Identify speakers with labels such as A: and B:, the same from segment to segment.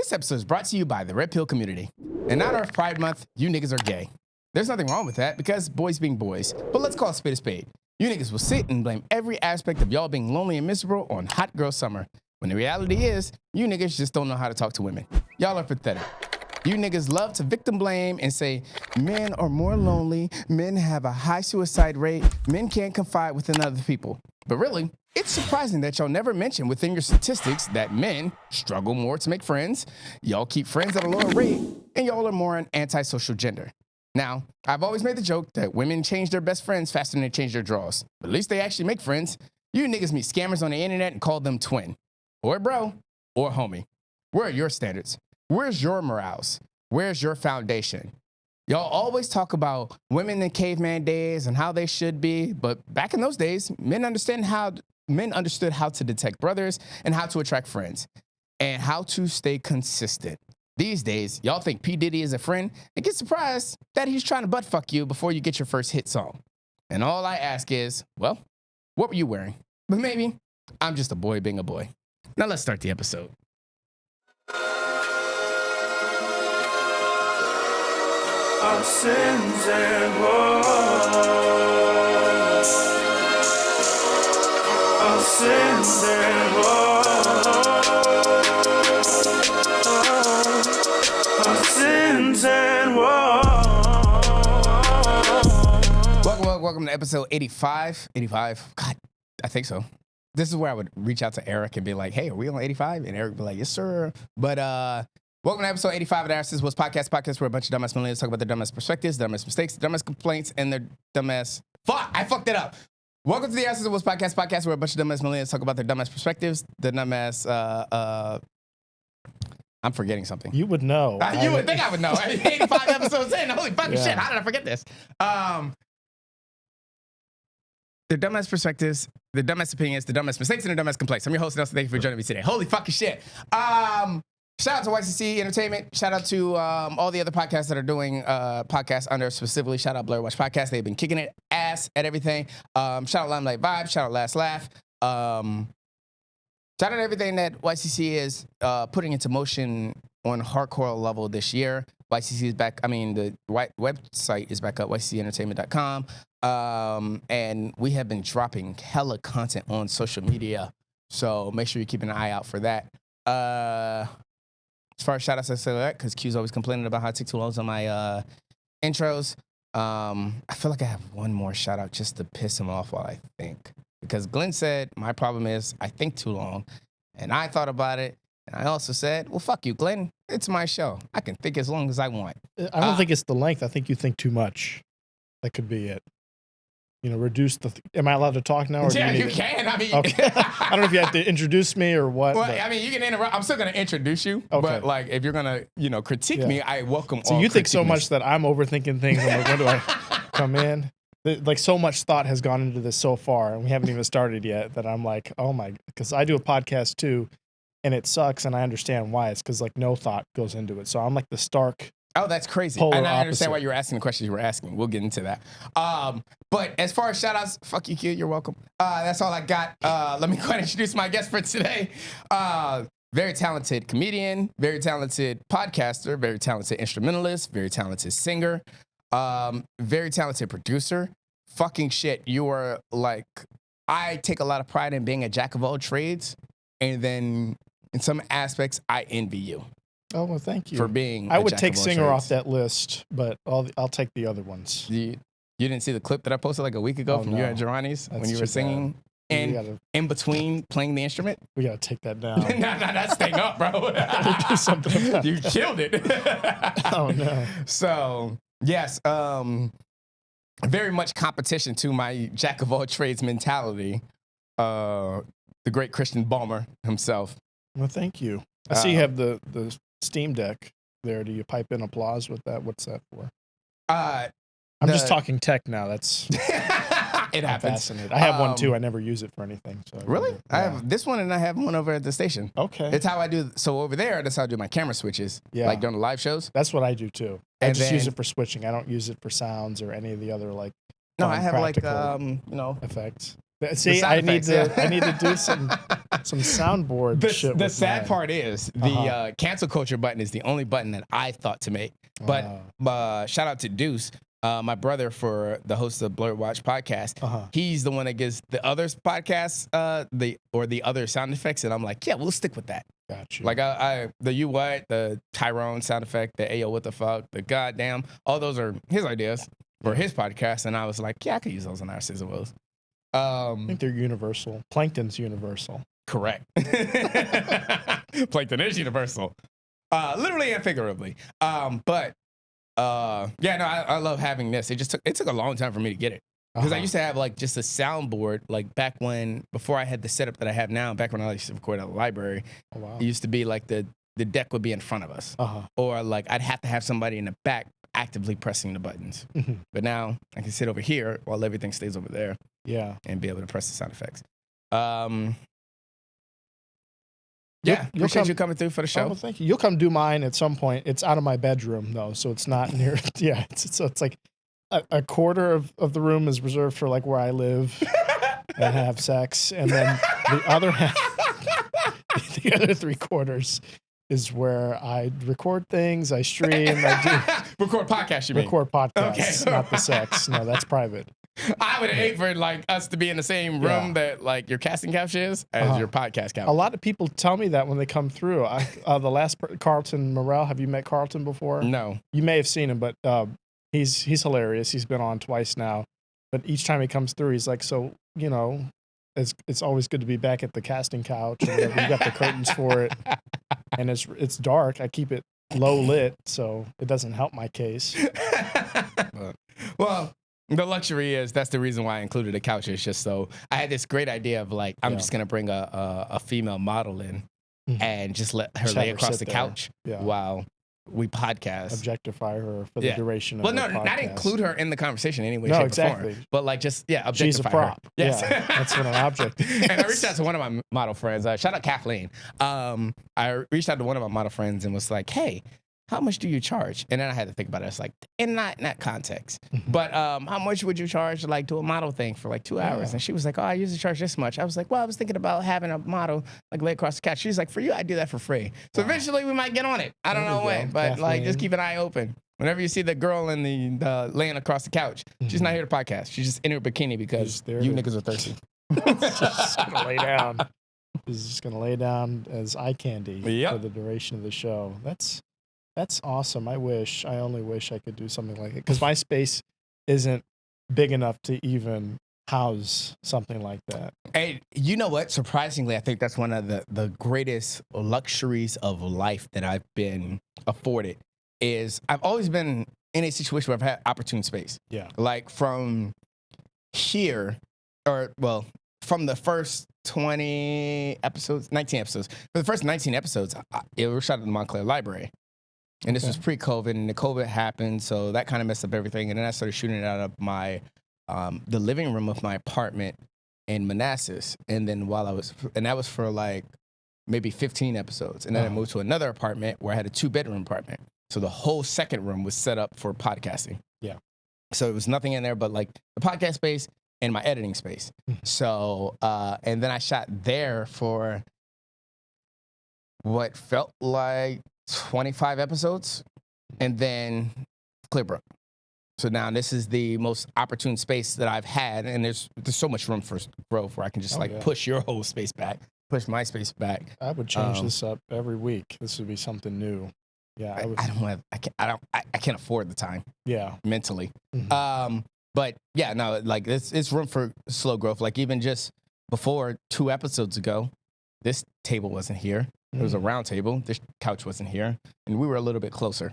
A: This episode is brought to you by the Red Pill community. In honor of Pride Month, you niggas are gay. There's nothing wrong with that because boys being boys, but let's call a spade a spade. You niggas will sit and blame every aspect of y'all being lonely and miserable on hot girl summer, when the reality is, you niggas just don't know how to talk to women. Y'all are pathetic. You niggas love to victim blame and say, men are more lonely, men have a high suicide rate, men can't confide within other people. But really, it's surprising that y'all never mention within your statistics that men struggle more to make friends, y'all keep friends at a lower rate, and y'all are more an antisocial gender. Now, I've always made the joke that women change their best friends faster than they change their draws. But at least they actually make friends. You niggas meet scammers on the internet and call them twin, or bro, or homie. Where are your standards? Where's your morals? Where's your foundation? Y'all always talk about women in caveman days and how they should be, but back in those days, men understood how to detect brothers and how to attract friends and how to stay consistent. These days, y'all think P. Diddy is a friend and get surprised that he's trying to butt fuck you before you get your first hit song. And all I ask is, well, what were you wearing? But maybe I'm just a boy being a boy. Now let's start the episode.
B: Our sins and woes. Our sins and woes. Our sins and woes.
A: Welcome to episode 85. 85. God, I think so. This is where I would reach out to Eric and be like, hey, are we on 85? And Eric would be like, yes, sir. But welcome to episode 85 of the This Was Podcast where a bunch of dumbass millennials talk about their dumbass perspectives, dumbass mistakes, dumbass complaints, and their dumbass... Fuck, I fucked it up. Welcome to the This Was Podcast where a bunch of dumbass millennials talk about their dumbass perspectives, the dumbass... I'm forgetting something.
C: You would know.
A: You would think I would know. 85 episodes in. Holy fucking shit. How did I forget this? The dumbass perspectives, the dumbass opinions, the dumbass mistakes, and the dumbass complaints. I'm your host, Nelson. Thank you for joining me today. Holy fucking shit. Shout out to YCC Entertainment. Shout out to all the other podcasts that are doing podcasts under specifically. Shout out Blair Watch Podcast. They've been kicking it ass at everything. Shout out Limelight Vibe. Shout out Last Laugh. Shout out everything that YCC is putting into motion on hardcore level this year. YCC is back. I mean, the website is back up, yccentertainment.com. And we have been dropping hella content on social media. So make sure you keep an eye out for that. As far as shout outs, I say that because Q's always complaining about how I take too long on my intros. I feel like I have one more shout out just to piss him off while I think. Because Glenn said, my problem is I think too long. And I thought about it. And I also said, well, fuck you, Glenn. It's my show. I can think as long as I want.
C: I don't think it's the length. I think you think too much. That could be it. You know, reduce the... Am I allowed to talk now? Or
A: yeah, you can. I mean...
C: Okay. I don't know if you have to introduce me or what.
A: Well, I mean, you can interrupt. I'm still going to introduce you. Okay. But, like, if you're going to, critique me, I welcome all
C: So you think so much that I'm overthinking things. I'm like, when do I come in? Like, so much thought has gone into this so far, and we haven't even started yet, that I'm like, oh my... Because I do a podcast, too, and it sucks, and I understand why. It's because, like, no thought goes into it. So I'm like the stark...
A: Oh, that's crazy.
C: And
A: I understand why you were asking the questions you were asking. We'll get into that. But as far as shout outs, fuck you, Q. You're welcome. That's all I got. Let me go ahead and introduce my guest for today. Very talented comedian, very talented podcaster, very talented instrumentalist, very talented singer, very talented producer. Fucking shit. You are like, I take a lot of pride in being a jack of all trades. And then in some aspects, I envy you.
C: Oh, well, thank you.
A: For being
C: I would take singer off that list, but I'll take the other ones.
A: You didn't see the clip that I posted like a week ago from you at Jdagrees when you were singing and in between playing the instrument?
C: We got to take that down.
A: No, that's staying up, bro.
C: Do something about
A: You killed it.
C: Oh, no.
A: So, yes, very much competition to my jack of all trades mentality. The great Christian Balmer himself.
C: Well, thank you. I see you have the Steam Deck there. Do you pipe in applause with that? What's that for? I'm just talking tech now. That's
A: it happens.
C: Fascinated. I have one too. I never use it for anything. So
A: really? I have this one and I have one over at the station.
C: Okay.
A: It's how I do. So over there, that's how I do my camera switches. Yeah. Like during the live shows.
C: That's what I do too. I just use it for switching. I don't use it for sounds or any of the other like.
A: No, I have like
C: effects. See,
A: sound
C: I need
A: effects,
C: to
A: yeah.
C: I need to do some soundboard shit.
A: The
C: with
A: sad
C: mine.
A: part is the cancel culture button is the only button that I thought to make.
C: Wow.
A: But shout out to Deuce, my brother, for the host of Blurred Watch podcast. He's the one that gives the other podcasts the other sound effects, and I'm like, yeah, we'll stick with that.
C: Got you.
A: Like the you what, the Tyrone sound effect, the Ayo what the fuck, the goddamn, all those are his ideas for his podcast, and I was like, yeah, I could use those on our Sizzle Woes.
C: I think they're universal. Plankton's universal.
A: Correct. Plankton is universal, literally and figuratively. But yeah, no, I love having this. It took a long time for me to get it because I used to have like just a soundboard like before I had the setup that I have now. Back when I used to record at the library, it used to be like the deck would be in front of us, or like I'd have to have somebody in the back actively pressing the buttons. But now I can sit over here while everything stays over there.
C: Yeah,
A: and be able to press the sound effects. Appreciate you coming through for the show.
C: Oh, well, thank you. You'll come do mine at some point. It's out of my bedroom though, so it's not near. Yeah, it's like a quarter of the room is reserved for like where I live and have sex, and then the other half, the other 3/4 is where I record things, I stream, I do
A: record podcasts. You mean
C: record podcasts,
A: okay.
C: not the sex. No, that's private.
A: I would hate for like us to be in the same room that like your casting couch is as your podcast couch.
C: A lot of people tell me that when they come through. The last Carlton Morrell. Have you met Carlton before?
A: No.
C: You may have seen him, but he's hilarious. He's been on twice now. But each time he comes through, he's like, so you know, it's always good to be back at the casting couch. Or whatever. You got the curtains for it, and it's dark. I keep it low lit, so it doesn't help my case.
A: Well. The luxury is that's the reason why I included a couch. It's just so I had this great idea of like I'm just gonna bring a female model in and just let her lay across the couch while we podcast.
C: Objectify her for the duration of the podcast.
A: Not include her in the conversation anyway,
C: no,
A: shape,
C: exactly.
A: or form. But like just objectify
C: She's a prop.
A: her. Yes.
C: Yeah, that's what an object is.
A: And I reached out to one of my model friends. Shout out Kathleen. I reached out to one of my model friends and was like, hey, how much do you charge? And then I had to think about it. It's like, in not context, but how much would you charge to like do a model thing for like 2 hours? And she was like, oh, I usually charge this much. I was like, well, I was thinking about having a model like lay across the couch. She's like, for you, I do that for free. So eventually we might get on it. I don't know when, but Kathleen, like just keep an eye open. Whenever you see the girl in the laying across the couch, she's not here to podcast. She's just in her bikini because you niggas are thirsty.
C: She's just gonna lay down. She's just gonna lay down as eye candy for the duration of the show. That's awesome. I only wish I could do something like it because my space isn't big enough to even house something like that.
A: Hey, you know what? Surprisingly, I think that's one of the greatest luxuries of life that I've been afforded is I've always been in a situation where I've had opportune space.
C: Yeah.
A: Like from here, from the first 19 episodes. For the first 19 episodes, it was shot at the Montclair Library. And this was pre-COVID, and the COVID happened, so that kind of messed up everything. And then I started shooting it out of my the living room of my apartment in Manassas. And then that was for like maybe 15 episodes. And then I moved to another apartment where I had a 2-bedroom apartment. So the whole second room was set up for podcasting.
C: Yeah.
A: So it was nothing in there but like the podcast space and my editing space. So and then I shot there for what felt like 25 episodes, and then Clearbrook. So now this is the most opportune space that I've had, and there's so much room for growth where I can just push your whole space back, push my space back.
C: I would change this up every week. This would be something new. Yeah,
A: I can't afford the time.
C: Yeah,
A: mentally. But yeah, no, like it's room for slow growth. Like even just before 2 episodes ago, this table wasn't here. It was a round table. This couch wasn't here, and we were a little bit closer.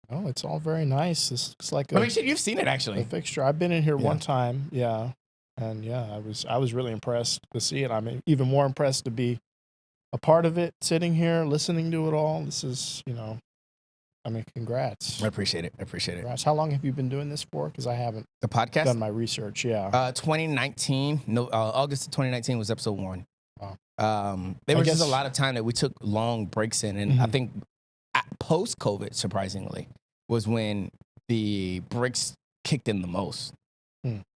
C: Oh, it's all very nice. This looks like
A: shit, you've seen it actually.
C: A fixture. I've been in here one time. Yeah, and I was really impressed to see it. I'm even more impressed to be a part of it, sitting here, listening to it all. This is, congrats.
A: I appreciate it.
C: Congrats. How long have you been doing this for? Because I haven't
A: the podcast
C: done my research. Yeah,
A: 2019. No, August of 2019 was episode 1.
C: Wow.
A: There was just a lot of time that we took long breaks in, and I think post-COVID, surprisingly, was when the breaks kicked in the most.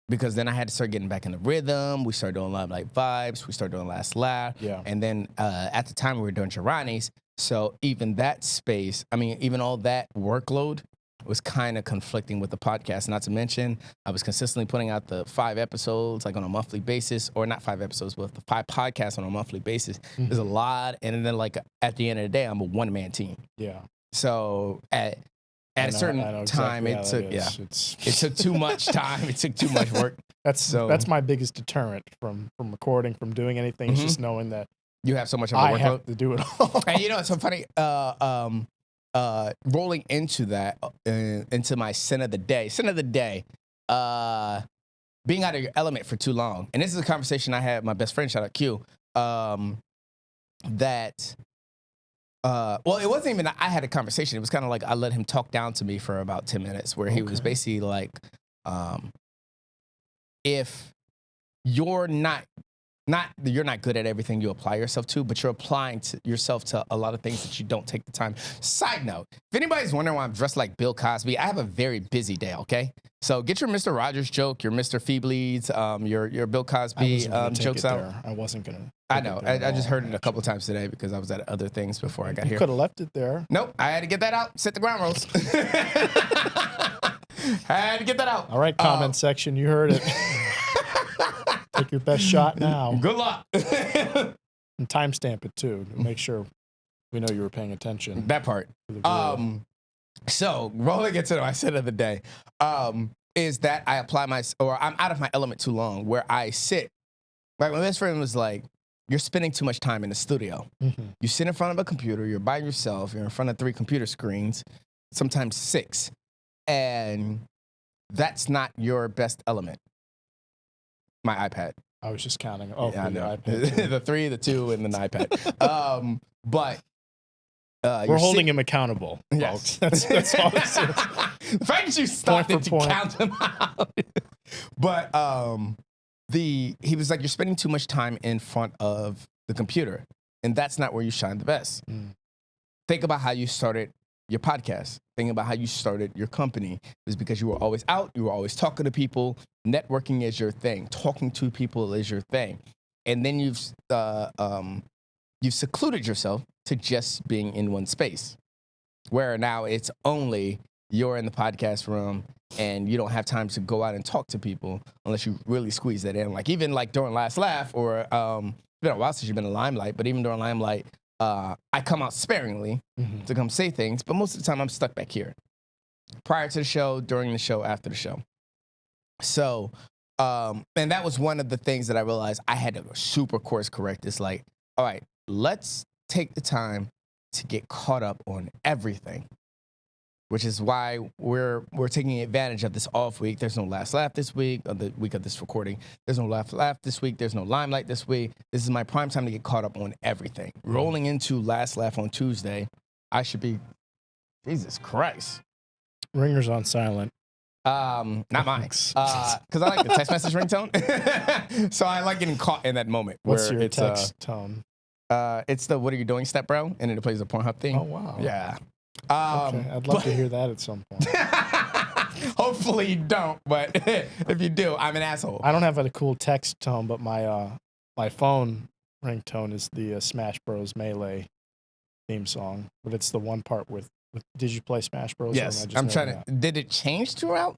A: because then I had to start getting back in the rhythm. We started doing Limelight Vibes. We started doing Last Laugh.
C: Yeah.
A: And then at the time we were doing Jdagrees. So even that space, I mean, even all that workload was kind of conflicting with the podcast. Not to mention, I was consistently putting out the 5 episodes like on a monthly basis, or not 5 episodes, but the 5 podcasts on a monthly basis. There's a lot. And then like at the end of the day, I'm a one-man team.
C: Yeah.
A: So at a certain time, it took too much time. It took too much work.
C: That's my biggest deterrent from recording, from doing anything. It's just knowing that
A: you have so much of a
C: I
A: workload.
C: have to do it all.
A: And you know, it's so funny. Rolling into that, into my sin of the day. Sin of the day, being out of your element for too long. And this is a conversation I had with my best friend, shout out Q, that, well, it wasn't even I had a conversation. It was kind of like I let him talk down to me for about 10 minutes, where he was basically like, if you're not good at everything you apply yourself to, but you're applying yourself to a lot of things that you don't take the time. Side note, if anybody's wondering why I'm dressed like Bill Cosby, I have a very busy day, okay? So get your Mr. Rogers joke, your Mr. Feebleeds, your Bill Cosby jokes out.
C: I wasn't going to.
A: I know. I just heard it a couple times today because I was at other things before I got here.
C: You could have left it there.
A: Nope. I had to get that out. Set the ground rules. Had to get that out.
C: All right, comment section. You heard it. Take your best shot now.
A: Good luck.
C: And timestamp it too to make sure we know you were paying attention.
A: That part. So rolling into my sin of the day is that I apply I'm out of my element too long, where I sit. Like my best friend was like, "You're spending too much time in the studio. You sit in front of a computer. You're by yourself. You're in front of 3 computer screens, sometimes 6, and that's not your best element." My iPad.
C: I was just counting. Oh,
A: yeah, I know.
C: iPad.
A: The 3, the 2, and the iPad. But
C: we're holding him accountable.
A: Yes,
C: that's all this is.
A: The fact that you stopped it to count him out. But he was like, "You're spending too much time in front of the computer, and that's not where you shine the best." Think about how you started your podcast. Think about how you started your company. It was because you were always out, you were always talking to people. Networking is your thing. Talking to people is your thing. And then you've secluded yourself to just being in one space, where now it's only you're in the podcast room and you don't have time to go out and talk to people unless you really squeeze that in. Like even like during Last Laugh, or it's been a while since you've been in Limelight, but even during Limelight, I come out sparingly to come say things, but most of the time I'm stuck back here. Prior to the show, during the show, after the show. So, and that was one of the things that I realized I had to super course correct. It's like, all right, let's take the time to get caught up on everything, which is why we're taking advantage of this off week. There's no Last Laugh this week, or the week of this recording. There's no Last Laugh this week. There's no Limelight this week. This is my prime time to get caught up on everything. Rolling into Last Laugh on Tuesday, I should be, Jesus Christ.
C: Ringer's on silent.
A: Not mine. Because I like the text message ringtone. So I like getting caught in that moment.
C: What's
A: where
C: your
A: it's,
C: text tone?
A: It's the "What are you doing, step bro?" And then it plays the Pornhub thing.
C: Oh, wow.
A: Yeah.
C: Okay. I'd love to hear that at some point.
A: Hopefully you don't, but if you do, I'm an asshole.
C: I don't have a cool text tone, but my phone ringtone is the Smash Bros. Melee theme song. But it's the one part with did you play Smash Bros?
A: Yes, I'm trying to. Did it change throughout?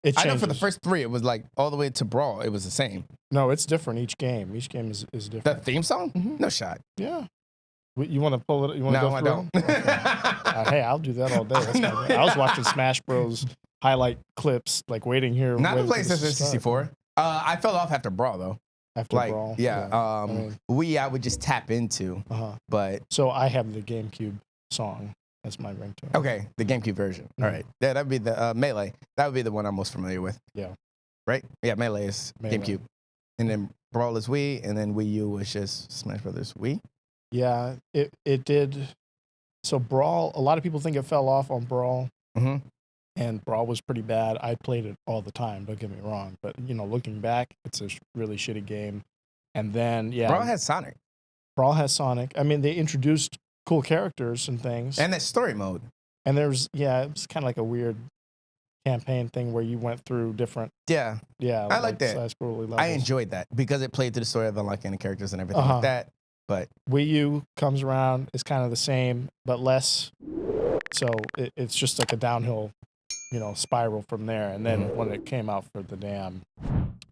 C: It changes.
A: I know for the first 3, it was like all the way to Brawl, it was the same.
C: No, it's different each game. Each game is different.
A: The theme song? No shot.
C: Yeah. You want to pull it? You want to
A: No,
C: go
A: I
C: through
A: don't.
C: Okay. Hey, I'll do that all day. That's
A: No.
C: I was watching Smash Bros. Highlight clips, like waiting here.
A: Not in
C: waiting for this to
A: PlayStation
C: start.
A: 64. I fell off after Brawl though.
C: After
A: Like,
C: Brawl.
A: yeah.
C: I mean,
A: I would just tap into, but
C: so I have the GameCube song as my ringtone.
A: okay, the GameCube version. All right, yeah, that'd be the Melee. That would be the one I'm most familiar with.
C: Yeah.
A: Right. Yeah, Melee is
C: Melee.
A: GameCube, and then Brawl is Wii, and then Wii U was just Smash Brothers Wii.
C: Yeah, it did. So Brawl, a lot of people think it fell off on Brawl. And Brawl was pretty bad. I played it all the time, don't get me wrong. But, looking back, it's a really shitty game. And then, yeah.
A: Brawl has Sonic.
C: Brawl has Sonic. I mean, they introduced cool characters and things.
A: And that story mode.
C: And it was kind of like a weird campaign thing where you went through different.
A: Yeah,
C: Yeah,
A: I like that.
C: side-scrolly levels.
A: I enjoyed that because it played to the story of unlocking the characters and everything like that. But
C: Wii U comes around, is kind of the same but less. So it's just like a downhill, spiral from there. And then when it came out for the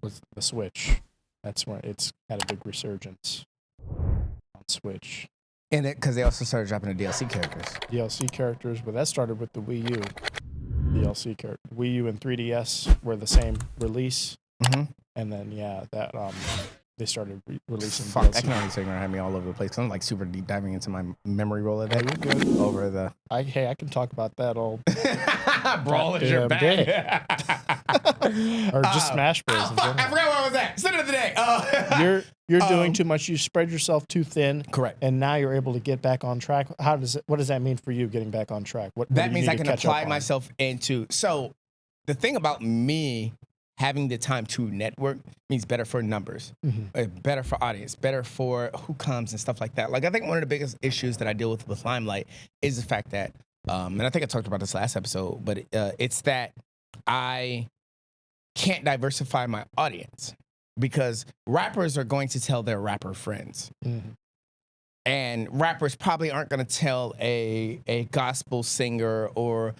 C: was the Switch, that's when it's had a big resurgence on Switch.
A: and because they also started dropping the DLC characters.
C: DLC characters, but that started with the Wii U. DLC character. Wii U and 3DS were the same release, and then that they started releasing
A: Fuck,
C: DLC.
A: that can only sit around me all over the place. 'Cause I'm like super deep diving into my memory roller
C: You're good.
A: over the.
C: I can talk about that all
A: Brawl is your
C: Goddamn
A: bag.
C: or just Smash Bros.
A: Oh, fuck, I forgot what I was at. Sit of the day.
C: You're doing too much. You spread yourself too thin.
A: Correct.
C: And now you're able to get back on track. What does that mean for you getting back on track? What
A: That
C: do you
A: means
C: need
A: I
C: to
A: can
C: catch up
A: apply
C: on?
A: myself into. So the thing about me having the time to network means better for numbers, better for audience, better for who comes and stuff like that. Like I think one of the biggest issues that I deal with Limelight is the fact that, and I think I talked about this last episode, but it's that I can't diversify my audience because rappers are going to tell their rapper friends. And rappers probably aren't going to tell a gospel singer or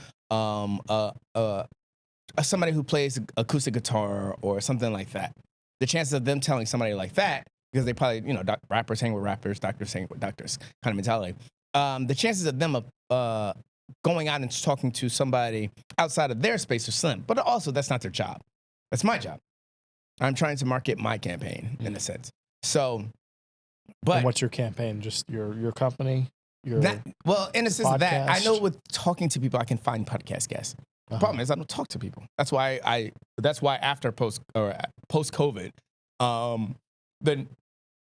A: somebody who plays acoustic guitar or something like that. The chances of them telling somebody like that, because they probably, rappers hang with rappers, doctors hang with doctors kind of mentality. The chances of them going out and talking to somebody outside of their space are slim. But also, that's not their job. That's my job. I'm trying to market my campaign in a sense. So, but
C: and what's your campaign? Just your company?
A: in a sense of that, I
C: podcast?
A: know with talking to people, I can find podcast guests. The problem is I don't talk to people. That's why after post COVID,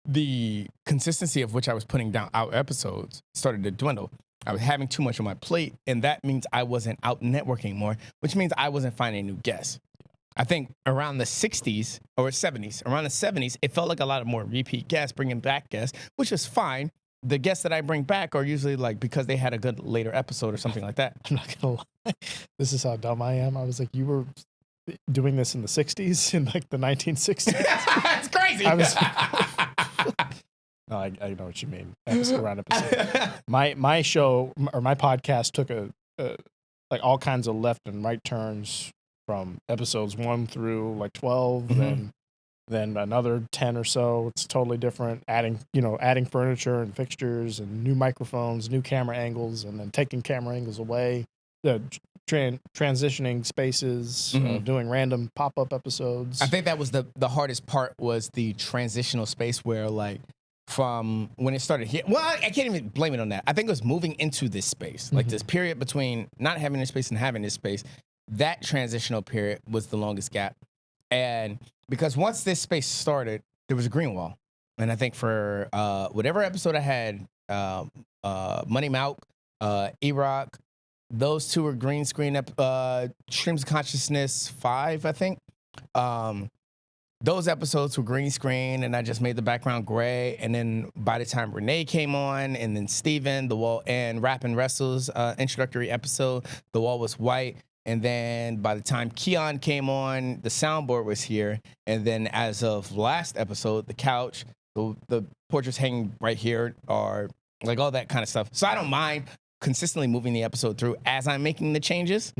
A: the consistency of which I was putting down out episodes started to dwindle. I was having too much on my plate, and that means I wasn't out networking more, which means I wasn't finding new guests. I think around the 60s or 70s, around the 70s, it felt like a lot of more repeat guests, bringing back guests, which is fine. The guests that I bring back are usually like because they had a good later episode or something like that.
C: I'm not gonna lie. This is how dumb I am. I was like, you were doing this in the 60s, in like the 1960s.
A: That's crazy.
C: No, I know what you mean. Around episode. My show or my podcast took like all kinds of left and right turns from episodes 1 through like 12, and then another 10 or so. It's totally different. Adding furniture and fixtures and new microphones, new camera angles, and then taking camera angles away. Transitioning spaces, doing random pop-up episodes.
A: I think that was the hardest part was the transitional space where like from when it started here. Well, I can't even blame it on that. I think it was moving into this space, like this period between not having this space and having this space. That transitional period was the longest gap. And because once this space started, there was a green wall. And I think for whatever episode I had, Money Mouk, E-Rock, those two were green screen, Streams of Consciousness 5, I think. Those episodes were green screen, and I just made the background gray. And then by the time Renee came on, and then Steven, the wall, and Rap and Wrestle's introductory episode, the wall was white. And then by the time Keon came on, the soundboard was here. And then as of last episode, the couch, the portraits hanging right here are like all that kind of stuff. So I don't mind consistently moving the episode through as I'm making the changes.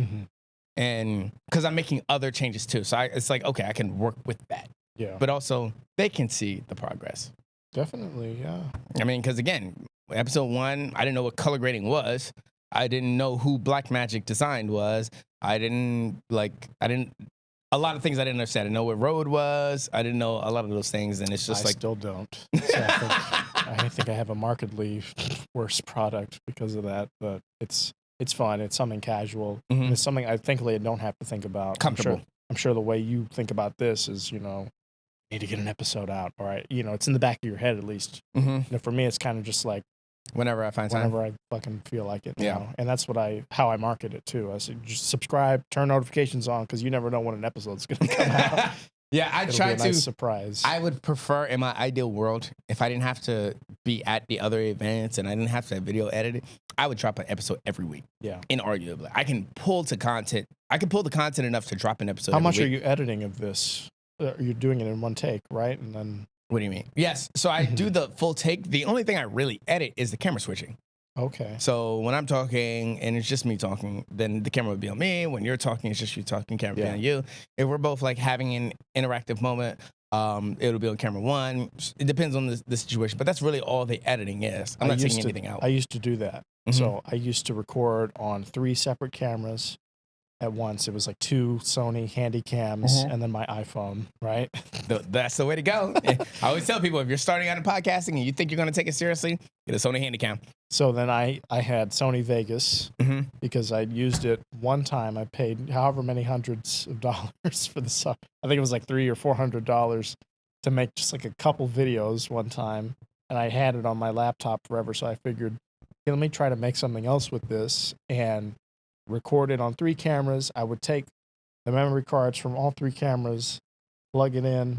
A: And because I'm making other changes too. So it's like, okay, I can work with that.
C: Yeah.
A: But also, they can see the progress.
C: Definitely, yeah.
A: I mean, because again, episode 1, I didn't know what color grading was. I didn't know who Black Magic Designed was. A lot of things I didn't understand. I didn't know what road was. I didn't know a lot of those things. And it's just
C: I still don't. So I think I have a markedly worse product because of that. But it's fun. It's something casual. And it's something I don't have to think about.
A: Comfortable.
C: I'm sure the way you think about this is, need to get an episode out. All right. It's in the back of your head at least. For me, it's kind of just like,
A: whenever I find time.
C: Whenever I fucking feel like it.
A: Yeah.
C: And that's how I market it too. I said, just subscribe, turn notifications on, because you never know when an episode's going to come out.
A: Yeah, I
C: It'll
A: try
C: be a nice
A: to.
C: surprise.
A: I would prefer, in my ideal world, if I didn't have to be at the other events and I didn't have to video edit it, I would drop an episode every week.
C: Yeah.
A: Inarguably, I can pull the content enough to drop an episode.
C: How
A: every
C: much
A: week.
C: are you editing of this? You're doing it in one take, right? And then
A: What do you mean? Yes. So I do the full take. The only thing I really edit is the camera switching.
C: okay.
A: So when I'm talking and it's just me talking, then the camera would be on me. When you're talking, it's just you talking, camera be on you. If we're both like having an interactive moment, it'll be on camera one. It depends on the situation, but that's really all the editing is. I'm not taking anything out.
C: I used to do that. So I used to record on 3 separate cameras at once. It was like 2 Sony handy cams and then my iPhone, right?
A: That's the way to go. I always tell people, if you're starting out in podcasting and you think you're going to take it seriously, get a Sony Handycam.
C: So then I had Sony Vegas because I'd used it one time. I paid however many hundreds of dollars for the sub. I think it was like $300 or $400 to make just like a couple videos one time. And I had it on my laptop forever. So I figured, hey, let me try to make something else with this and record it on 3 cameras. I would take the memory cards from all 3 cameras, plug it in,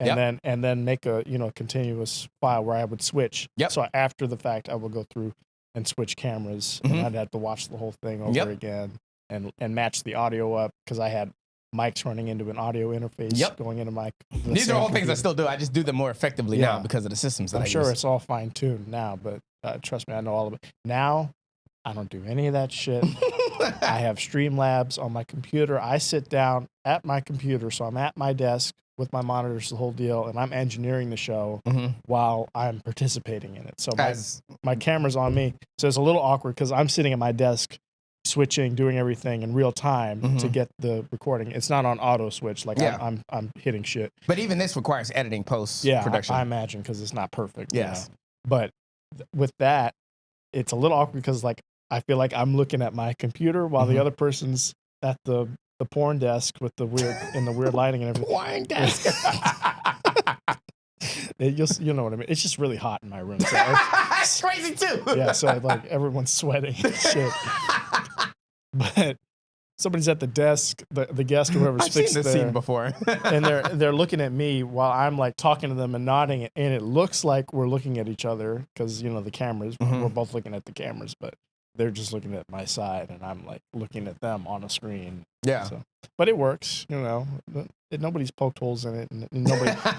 C: and then make a continuous file where I would switch. So after the fact, I would go through and switch cameras, and I'd have to watch the whole thing over again and match the audio up because I had mics running into an audio interface going into my.
A: These are all things I still do. I just do them more effectively now because of the systems that
C: I'm
A: I
C: sure
A: use.
C: it's all fine tuned now, but trust me, I know all of it. Now, I don't do any of that shit. I have Streamlabs on my computer. I sit down at my computer, so I'm at my desk with my monitors, the whole deal, and I'm engineering the show while I'm participating in it. So my camera's on me. So it's a little awkward because I'm sitting at my desk switching, doing everything in real time to get the recording. It's not on auto switch. Like I'm hitting shit.
A: But even this requires editing post production.
C: I imagine because it's not perfect.
A: Yes.
C: But with that, it's a little awkward because like I feel like I'm looking at my computer while the other person's at the porn desk with the weird lighting and everything.
A: Porn desk.
C: You know what I mean? It's just really hot in my room. So
A: it's crazy too.
C: Yeah, so like everyone's sweating and shit. But somebody's at the desk, the guest or whoever's
A: I've
C: fixed
A: seen this
C: there,
A: scene before.
C: and they're looking at me while I'm like talking to them and nodding, and it looks like we're looking at each other because the cameras. We're both looking at the cameras, but they're just looking at my side, and I'm like looking at them on a screen.
A: Yeah.
C: So, but it works, Nobody's poked holes in it, and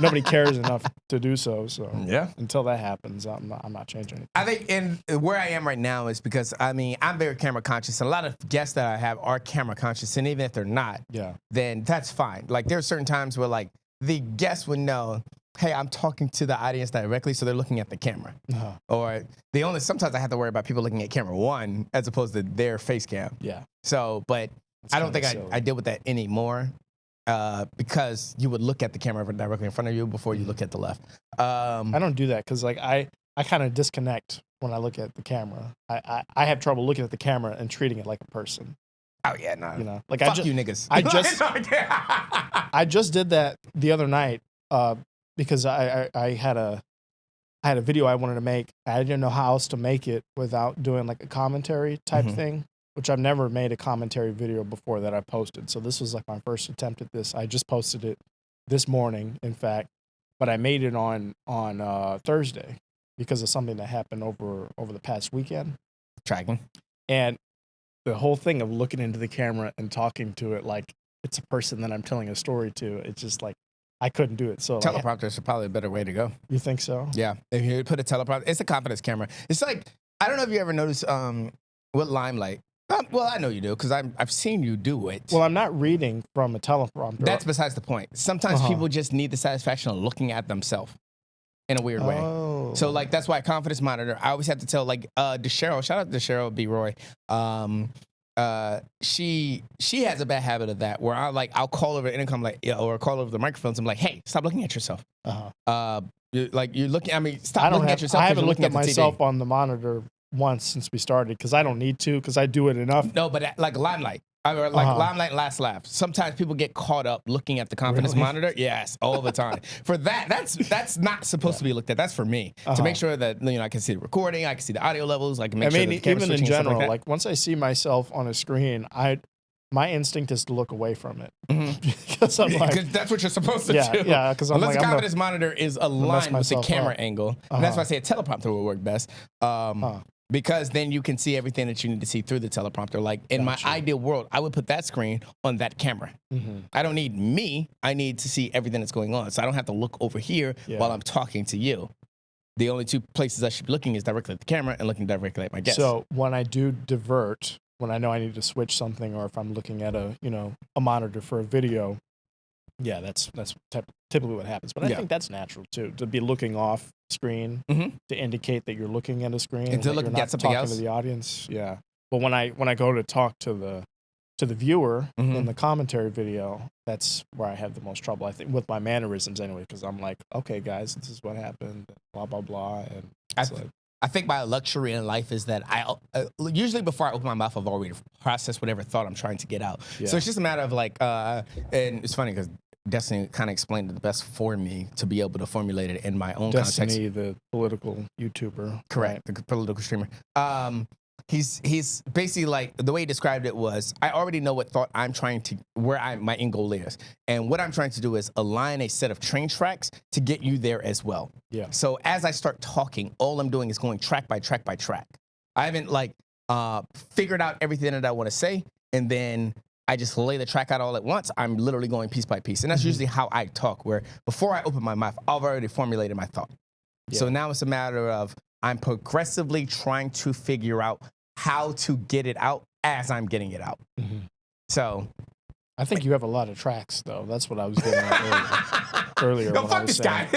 C: nobody cares enough to do so. So
A: yeah,
C: until that happens, I'm not changing anything.
A: I think where I am right now is because I'm very camera conscious. A lot of guests that I have are camera conscious, and even if they're not, then that's fine. Like there are certain times where like the guest would know, hey, I'm talking to the audience directly, so they're looking at the camera. Or sometimes I have to worry about people looking at camera one as opposed to their face cam.
C: Yeah.
A: So, but I don't think I deal with that anymore because you would look at the camera directly in front of you before you look at the left.
C: I don't do that because like I kind of disconnect when I look at the camera. I have trouble looking at the camera and treating it like a person.
A: Oh yeah, no.
C: Like
A: fuck you niggas.
C: I just did that the other night because I had a video I wanted to make. I didn't know how else to make it without doing like a commentary type thing, which I've never made a commentary video before that I posted. So this was like my first attempt at this. I just posted it this morning, in fact, but I made it on Thursday because of something that happened over the past weekend.
A: Tracking.
C: And the whole thing of looking into the camera and talking to it like it's a person that I'm telling a story to, it's just like, I couldn't do it. So
A: teleprompters are probably a better way to go.
C: You think so?
A: Yeah. If you put a teleprompter, it's a confidence camera. It's like, I don't know if you ever noticed with Limelight. Well, I know you do because I've seen you do it.
C: Well, I'm not reading from a teleprompter.
A: That's besides the point. Sometimes people just need the satisfaction of looking at themselves in a weird way. So like that's why confidence monitor. I always have to tell like DeSheryl. Shout out to DeSheryl B. Roy. She has a bad habit of that where I'll call over the intercom or call over the microphones. I'm like, hey, stop looking at yourself. You're looking. I mean, stop looking at yourself.
C: I haven't looked at myself on the monitor once since we started because I don't need to because I do it enough.
A: No, but like Limelight. Limelight and Last Laugh. Sometimes people get caught up looking at the confidence monitor. Yes, all the time. For that's not supposed to be looked at. That's for me to make sure that I can see the recording, I can see the audio levels, I can make sure that the camera's
C: even in
A: switching and stuff
C: general,
A: like that.
C: like once I see myself on a screen, my instinct is to look away from it
A: Mhm.
C: because I'm like,
A: Because that's what you're supposed to
C: yeah,
A: do.
C: yeah. Because I'm
A: Unless
C: like,
A: the
C: I'm gonna,
A: confidence monitor is aligned with the
C: myself
A: camera
C: up.
A: angle. And that's why I say a teleprompter will work best. Because then you can see everything that you need to see through the teleprompter. Like in
C: Gotcha.
A: my ideal world, I would put that screen on that camera. I don't need me. I need to see everything that's going on. So I don't have to look over here while I'm talking to you. The only two places I should be looking is directly at the camera and looking directly at my guest.
C: So when I do divert, when I know I need to switch something, or if I'm looking at a monitor for a video, yeah, that's typically what happens. But I think that's natural too, to be looking off screen to indicate that you're looking at a screen
A: And to
C: that
A: look
C: you're
A: at
C: not
A: something
C: talking
A: else.
C: to the audience. Yeah. But when I go to talk to the viewer in the commentary video, that's where I have the most trouble, I think, with my mannerisms anyway, because I'm like, okay, guys, this is what happened, blah, blah, blah. And
A: I think my luxury in life is that I usually before I open my mouth, I've already processed whatever thought I'm trying to get out.
C: Yeah.
A: So it's just a matter of like, and it's funny because Destiny kind of explained it the best for me to be able to formulate it in my own context.
C: Destiny, the political YouTuber.
A: Correct, the political streamer. He's basically like, the way he described it was, I already know what thought I'm trying to, my end goal is. And what I'm trying to do is align a set of train tracks to get you there as well.
C: Yeah.
A: So as I start talking, all I'm doing is going track by track by track. I haven't figured out everything that I want to say, and then I just lay the track out all at once. I'm literally going piece by piece. And that's usually how I talk, where before I open my mouth, I've already formulated my thought. Yeah. So now it's a matter of I'm progressively trying to figure out how to get it out as I'm getting it out. So
C: I think you have a lot of tracks, though. That's what I was getting at earlier.
A: Yo, fuck this guy.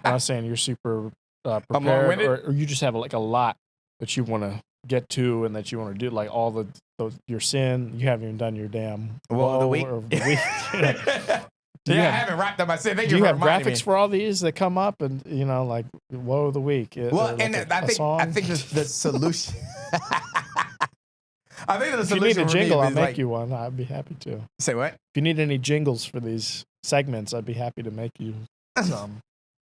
C: I was saying you're super prepared, or you just have like a lot that you want to get to and that you want to do, like all your sin. You haven't even done your damn
A: woe of the week. I haven't wrapped up my sin.
C: Do you have graphics for all these that come up, and like woe of the week?
A: Well, and I think the solution. I think the solution.
C: If you need a jingle, I'll make
A: like,
C: you one. I'd be happy to.
A: Say what?
C: If you need any jingles for these segments, I'd be happy to make you some.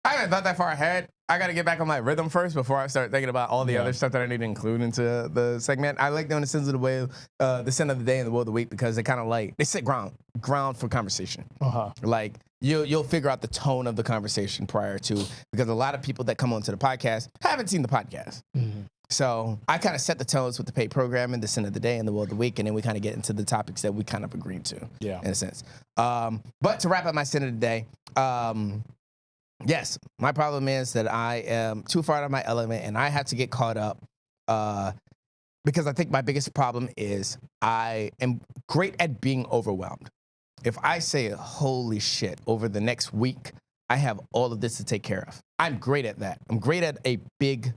A: I haven't thought that far ahead. I got to get back on my rhythm first before I start thinking about all the other stuff that I need to include into the segment. I like doing the sins of the way, the sin of the day, and the woe of the week, because they kind of they set ground for conversation. Like you'll figure out the tone of the conversation prior to, because a lot of people that come onto the podcast haven't seen the podcast. So I kind of set the tones with the paid programming, the sin of the day, and the woe of the week, and then we kind of get into the topics that we kind of agreed to. In a sense. But to wrap up my sin of the day. Yes, my problem is that I am too far out of my element, and I have to get caught up because I think my biggest problem is I am great at being overwhelmed. If I say, holy shit, over the next week, I have all of this to take care of. I'm great at that. I'm great at a big,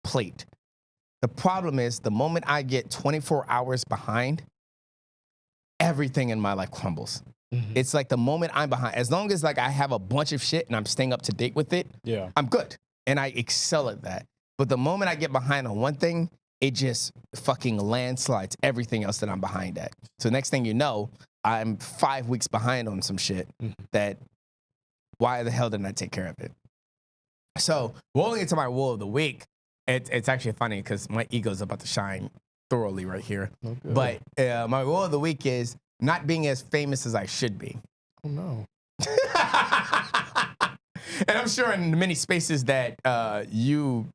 A: plate. The problem is the moment I get 24 hours behind, everything in my life crumbles. It's like the moment I'm behind, as long as I have a bunch of shit and I'm staying up to date with it, I'm good. And I excel at that. But the moment I get behind on one thing, it just fucking landslides everything else that I'm behind at. So next thing you know, I'm 5 weeks behind on some shit that, why the hell didn't I take care of it? So rolling into my woe of the week, it's actually funny because my ego's about to shine thoroughly right here. But my woe of the week is not being as famous as I should be.
C: Oh, no.
A: And I'm sure in the many spaces that you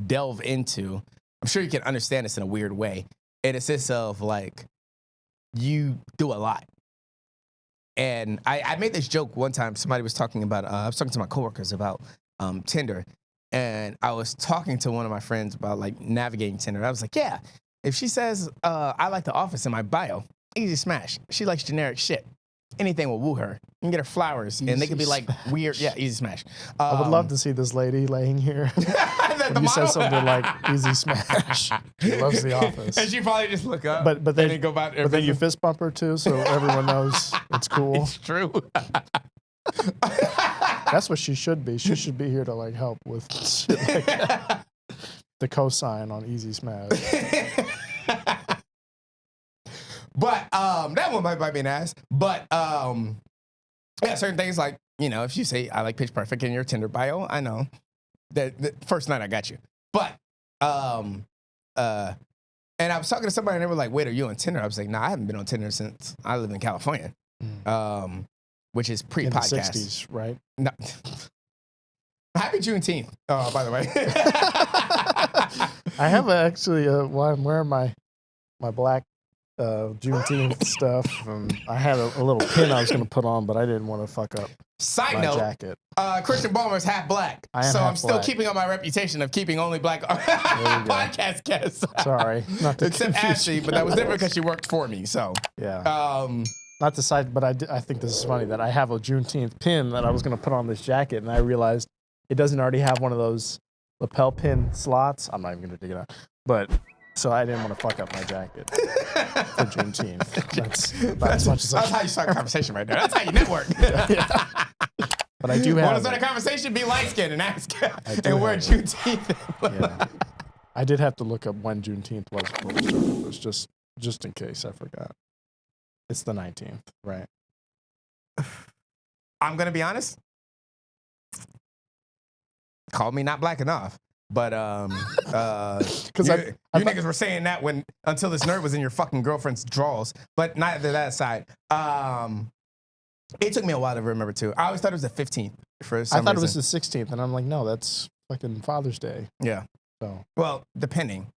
A: delve into, I'm sure you can understand this in a weird way. In a sense of you do a lot. And I made this joke one time. Somebody was talking about, I was talking to my coworkers about Tinder. And I was talking to one of my friends about navigating Tinder. I was like, yeah, if she says, I like The Office in my bio, easy smash. She likes generic shit. Anything will woo her. You can get her flowers, and they could be weird. Yeah, easy smash.
C: I would love to see this lady laying here. When you said something like easy smash. She loves The Office.
A: And she probably just look up.
C: But then
A: go about
C: but then you fist bump her too, so everyone knows it's cool.
A: It's true.
C: That's what she should be. She should be here to help with shit like that. The cosign on easy smash.
A: But that one might be an ass. But yeah, certain things if you say I like Pitch Perfect in your Tinder bio, I know that the first night I got you. But And I was talking to somebody and they were like, wait, are you on Tinder? I was like, nah, I haven't been on Tinder since I lived in California, which is pre-podcast.
C: In the 60s, right?
A: No. Happy Juneteenth, by the way.
C: I have actually, while I'm wearing my black Juneteenth stuff, I had a little pin I was going to put on, but I didn't want to fuck up
A: Side
C: my
A: note,
C: jacket.
A: Christian Balmer is half black. So I'm still keeping on my reputation of keeping only black podcast guests.
C: Sorry. Not to
A: Except
C: confuse
A: Ashley,
C: you
A: but that was
C: guys.
A: different because she worked for me. So,
C: Yeah. Not the side, but I think this is funny that I have a Juneteenth pin that I was going to put on this jacket, and I realized it doesn't already have one of those lapel pin slots. I'm not even going to dig it out. But, so I didn't want to fuck up my jacket for Juneteenth. That's about as much as I
A: That's how you start a conversation right there. That's how you network.
C: But I do have.
A: Want to start a conversation? Be light skinned and ask
C: do
A: wear
C: have
A: Juneteenth.
C: Yeah. I did have to look up when Juneteenth was before we started. It was just in case I forgot. It's the 19th, right?
A: I'm gonna be honest. Call me not black enough, but because you niggas were saying that until this nerd was in your fucking girlfriend's drawers. But neither that aside, it took me a while to remember too. I always thought it was the 15th for some
C: I thought
A: reason.
C: it was the 16th, and I'm like, no, that's fucking Father's Day.
A: Yeah.
C: So
A: Well, depending.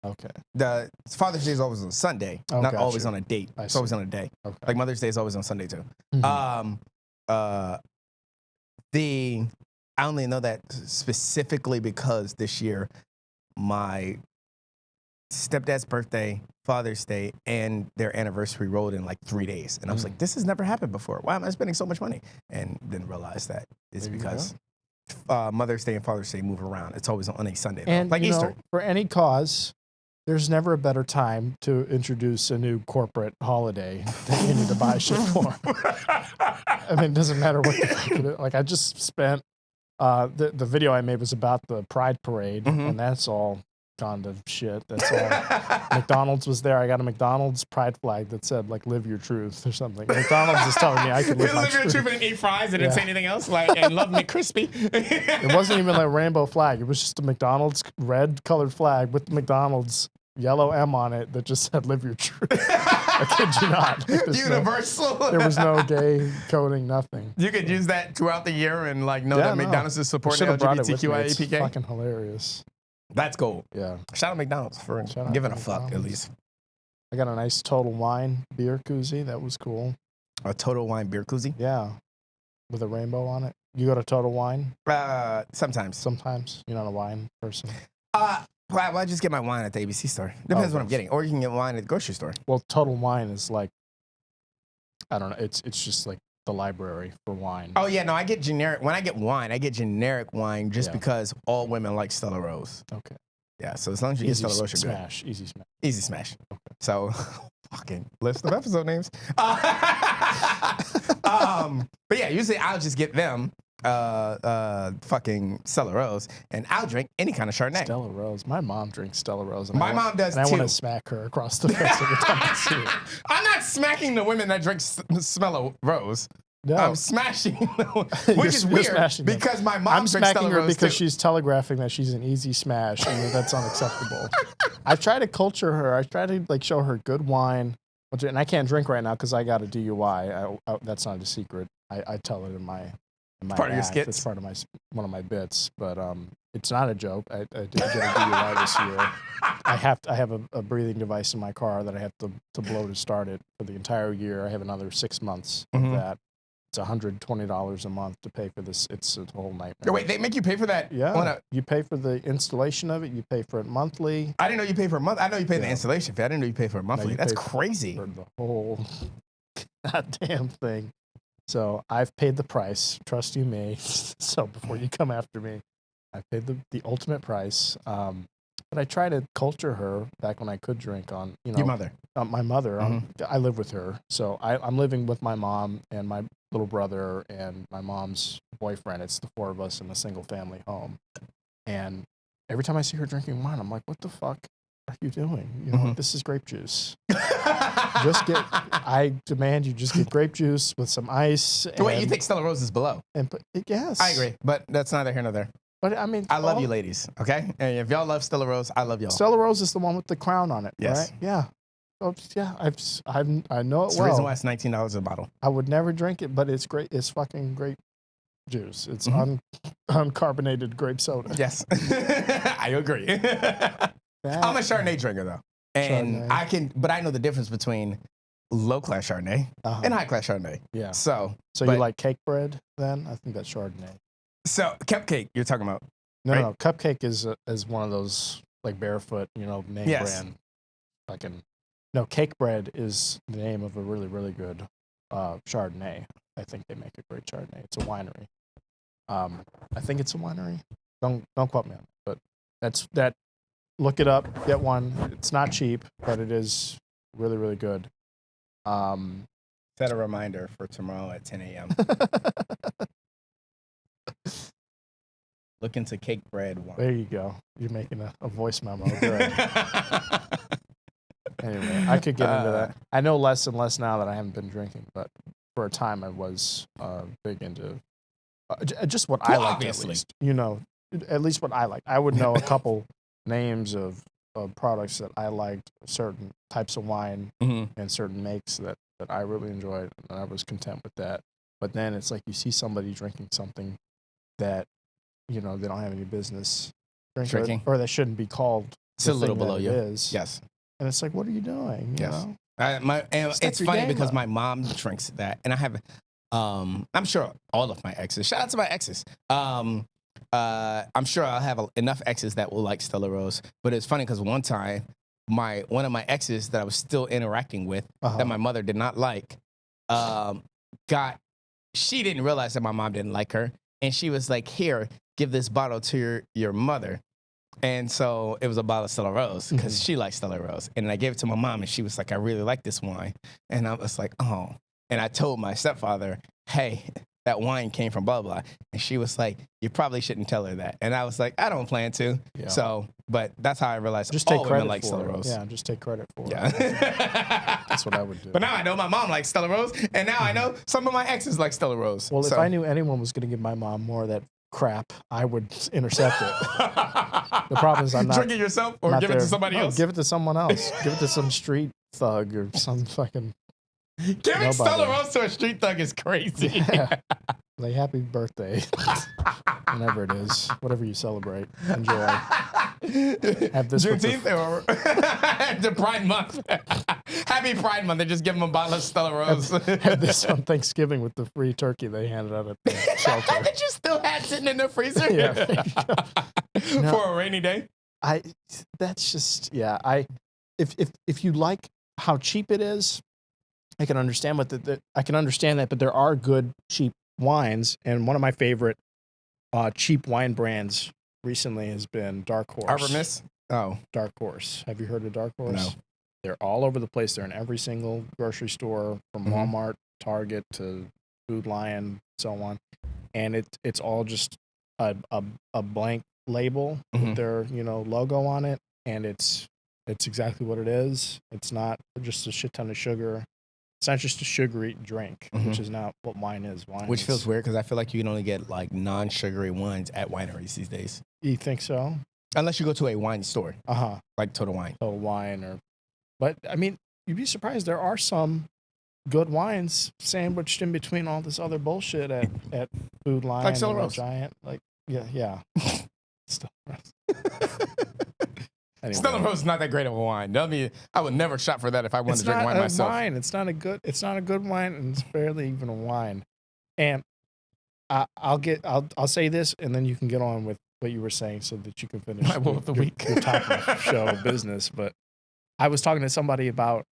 C: okay.
A: The Father's Day is always on Sunday,
C: Oh,
A: not
C: got
A: always
C: you.
A: on a date.
C: I
A: It's
C: see.
A: always on a day.
C: Okay.
A: Like Mother's Day is always on Sunday too.
C: Mhm.
A: I only know that specifically because this year my stepdad's birthday, Father's Day, and their anniversary rolled in like 3 days. And I was like, this has never happened before. Why am I spending so much money? And then realized that it's
C: There you
A: because Mother's Day and Father's Day move around. It's always on a Sunday. Though.
C: And
A: like
C: you
A: Easter.
C: know, for any cause, there's never a better time to introduce a new corporate holiday that you need to buy shit for. I mean, it doesn't matter what the fuck it is. Like, I just spent the video I made was about the Pride Parade, and that's all gone to shit. That's all. McDonald's was there. I got a McDonald's pride flag that said like "Live your truth" or something. McDonald's is telling me I can live my
A: Live your
C: truth.
A: truth and eat fries and didn't say anything else. Like, and love McCrispy.
C: It wasn't even like a rainbow flag. It was just a McDonald's red colored flag with the McDonald's yellow M on it that just said "Live your truth." I kid you not.
A: Universal.
C: There was no gay coding, nothing.
A: You could use that throughout the year and like know that McDonald's is supporting
C: Should've brought it with me. It's
A: LGBTQIAPK.
C: fucking hilarious.
A: That's cool.
C: Yeah.
A: Shout out McDonald's for
C: Shout out
A: giving
C: to
A: a fuck at
C: McDonald's.
A: least.
C: I got a nice Total Wine beer koozie. That was cool.
A: A Total Wine beer koozie.
C: Yeah. With a rainbow on it. You go to Total Wine
A: Sometimes.
C: sometimes? You're not a wine person.
A: Well, I just get my wine at the ABC store. Depends what I'm
C: okay.
A: getting. Or you can get wine at the grocery store.
C: Well, Total Wine is like, I don't know. It's just like the library for wine.
A: Oh yeah, no, I get generic. When I get wine, I get generic wine just
C: Yeah.
A: because all women like Stella Rose.
C: Okay.
A: Yeah, so as long as you
C: Easy
A: get Stella Rose, you're good.
C: smash. Easy smash.
A: Easy smash. So, fucking list of episode names. But yeah, usually I'll just get them fucking Stella Rose, and I'll drink any kind of Chardonnay.
C: Stella Rose. My mom drinks Stella Rose. And
A: My mom does
C: and I want
A: too.
C: to smack her across the face every time I see her.
A: I'm not smacking the women that drink Smell Rose.
C: No.
A: I'm smashing them,
C: You're-
A: which is
C: you're
A: weird
C: smashing them.
A: because my mom
C: I'm
A: drinks
C: smacking
A: Stella
C: her
A: Rose
C: because
A: too.
C: she's telegraphing that she's an easy smash, and that's unacceptable. I try to culture her. I try to like show her good wine, and I can't drink right now because I got a DUI. That's not a secret. I tell it in my
A: Part of your
C: act.
A: skits?
C: It's part of one of my bits, but it's not a joke. I did get a DUI this year. I have a breathing device in my car that I have to blow to start it for the entire year. I have another 6 months of that. It's $120 a month to pay for this. It's a whole nightmare.
A: Oh, wait, they make you pay for that?
C: Yeah. You pay for the installation of it. You pay for it monthly.
A: I didn't know you pay for a month. I know you pay the
C: Yeah.
A: installation fee. I didn't know you pay for it monthly.
C: you
A: That's
C: pay
A: crazy.
C: For the whole goddamn thing. So I've paid the price. Trust you me. So before you come after me, I paid the ultimate price. But I try to culture her back when I could drink on,
A: Your mother.
C: my mother. I live with her. So I'm living with my mom and my little brother and my mom's boyfriend. It's the four of us in a single family home. And every time I see her drinking wine, I'm like, what the fuck are you doing? You know, this is grape juice. I demand you just get grape juice with some ice.
A: Wait, you think Stella Rose is below?
C: Yes.
A: I agree, but that's neither here nor there.
C: But I mean,
A: I love you, ladies. Okay, and if y'all love Stella Rose, I love y'all.
C: Stella Rose is the one with the crown on it,
A: Yes.
C: right? Yeah. Oh, yeah, I know it
A: It's the
C: well.
A: reason why it's $19 a bottle.
C: I would never drink it, but it's great. It's fucking great juice. It's uncarbonated grape soda.
A: Yes, I agree. I'm a Chardonnay drinker though, and
C: Chardonnay.
A: but I know the difference between low class Chardonnay and high class Chardonnay.
C: Yeah.
A: So
C: you like cake bread then? I think that's Chardonnay.
A: So cupcake you're talking about?
C: No. Cupcake is one of those like Barefoot, name brand. Fucking no. Cake bread is the name of a really really good Chardonnay. I think they make a great Chardonnay. It's a winery. I think it's a winery. Don't quote me on it, but that. Look it up. Get one. It's not cheap, but it is really really good.
A: Set a reminder for tomorrow at 10 a.m. Look into cake bread wine.
C: There you go. You're making a voice memo. Good. Anyway, I could get into that. I know less and less now that I haven't been drinking, but for a time I was big into just what I liked,
A: obviously.
C: at least. At least what I liked. I would know a couple names of products that I liked, certain types of wine and certain makes that I really enjoyed, and I was content with that. But then it's like you see somebody drinking something that they don't have any business drinking, or that shouldn't be called.
A: It's a little below you.
C: Is.
A: Yes.
C: And it's like, what are you doing? You know?
A: It's funny because my mom drinks that, and I have, I'm sure all of my exes. Shout out to my exes. I'm sure I'll have enough exes that will like Stella Rose. But it's funny because one time, one of my exes that I was still interacting with, that my mother did not like, she didn't realize that my mom didn't like her, and she was like, "Here, give this bottle to your mother." And so it was a bottle of Stella Rose because she liked Stella Rose. And I gave it to my mom, and she was like, "I really like this wine." And I was like, "Oh." And I told my stepfather, "Hey, that wine came from blah, blah." And she was like, "You probably shouldn't tell her that." And I was like, "I don't plan to." Yeah. So, but that's how I realized
C: just take
A: all
C: credit
A: women like
C: for
A: Stella
C: it.
A: Rose.
C: Yeah, just take credit for it.
A: Yeah.
C: That's what I would do.
A: But now I know my mom likes Stella Rose, and now I know some of my exes like Stella Rose.
C: Well, if I knew anyone was going to give my mom more of that crap, I would intercept it. The problem is I'm not.
A: Drink it yourself or give it to somebody else?
C: Give it to someone else. Give it to some street thug or some fucking.
A: Giving Stella Rose to a street thug is crazy.
C: Yeah. Like, happy birthday. Whenever it is. Whatever you celebrate. Enjoy. Have this
A: Juneteenth or the Pride Month. Happy Pride Month. They just give them a bottle of Stella Rose.
C: Have this on Thanksgiving with the free turkey they handed out at the shelter.
A: That you still had sitting in the freezer?
C: Yeah.
A: For a rainy day?
C: That's just, yeah. If you like how cheap it is, I can understand I can understand that, but there are good cheap wines, and one of my favorite cheap wine brands recently has been Dark Horse.
A: Arbor Mist? Oh.
C: Dark Horse. Have you heard of Dark Horse?
A: No.
C: They're all over the place. They're in every single grocery store, from Walmart, Target to Food Lion, so on. And it's all just a blank label with their logo on it, and it's exactly what it is. It's not just a shit ton of sugar. It's not just a sugary drink, which is not what wine is.
A: Which feels weird because I feel like you can only get like non-sugary wines at wineries these days.
C: You think so?
A: Unless you go to a wine store. Like Total Wine.
C: Total Wine but I mean, you'd be surprised. There are some good wines sandwiched in between all this other bullshit at Food Lion.
A: Like Stella Rose.
C: Giant. Like, yeah. Stella Rose. Anyway.
A: Stella Rose is not that great of a wine. I would never shop for that if I wanted to drink wine myself.
C: It's not a good wine, and it's barely even a wine. And I'll say this, and then you can get on with what you were saying, so that you can finish
A: my woe of the week.
C: Your top of the show business. But I was talking to somebody about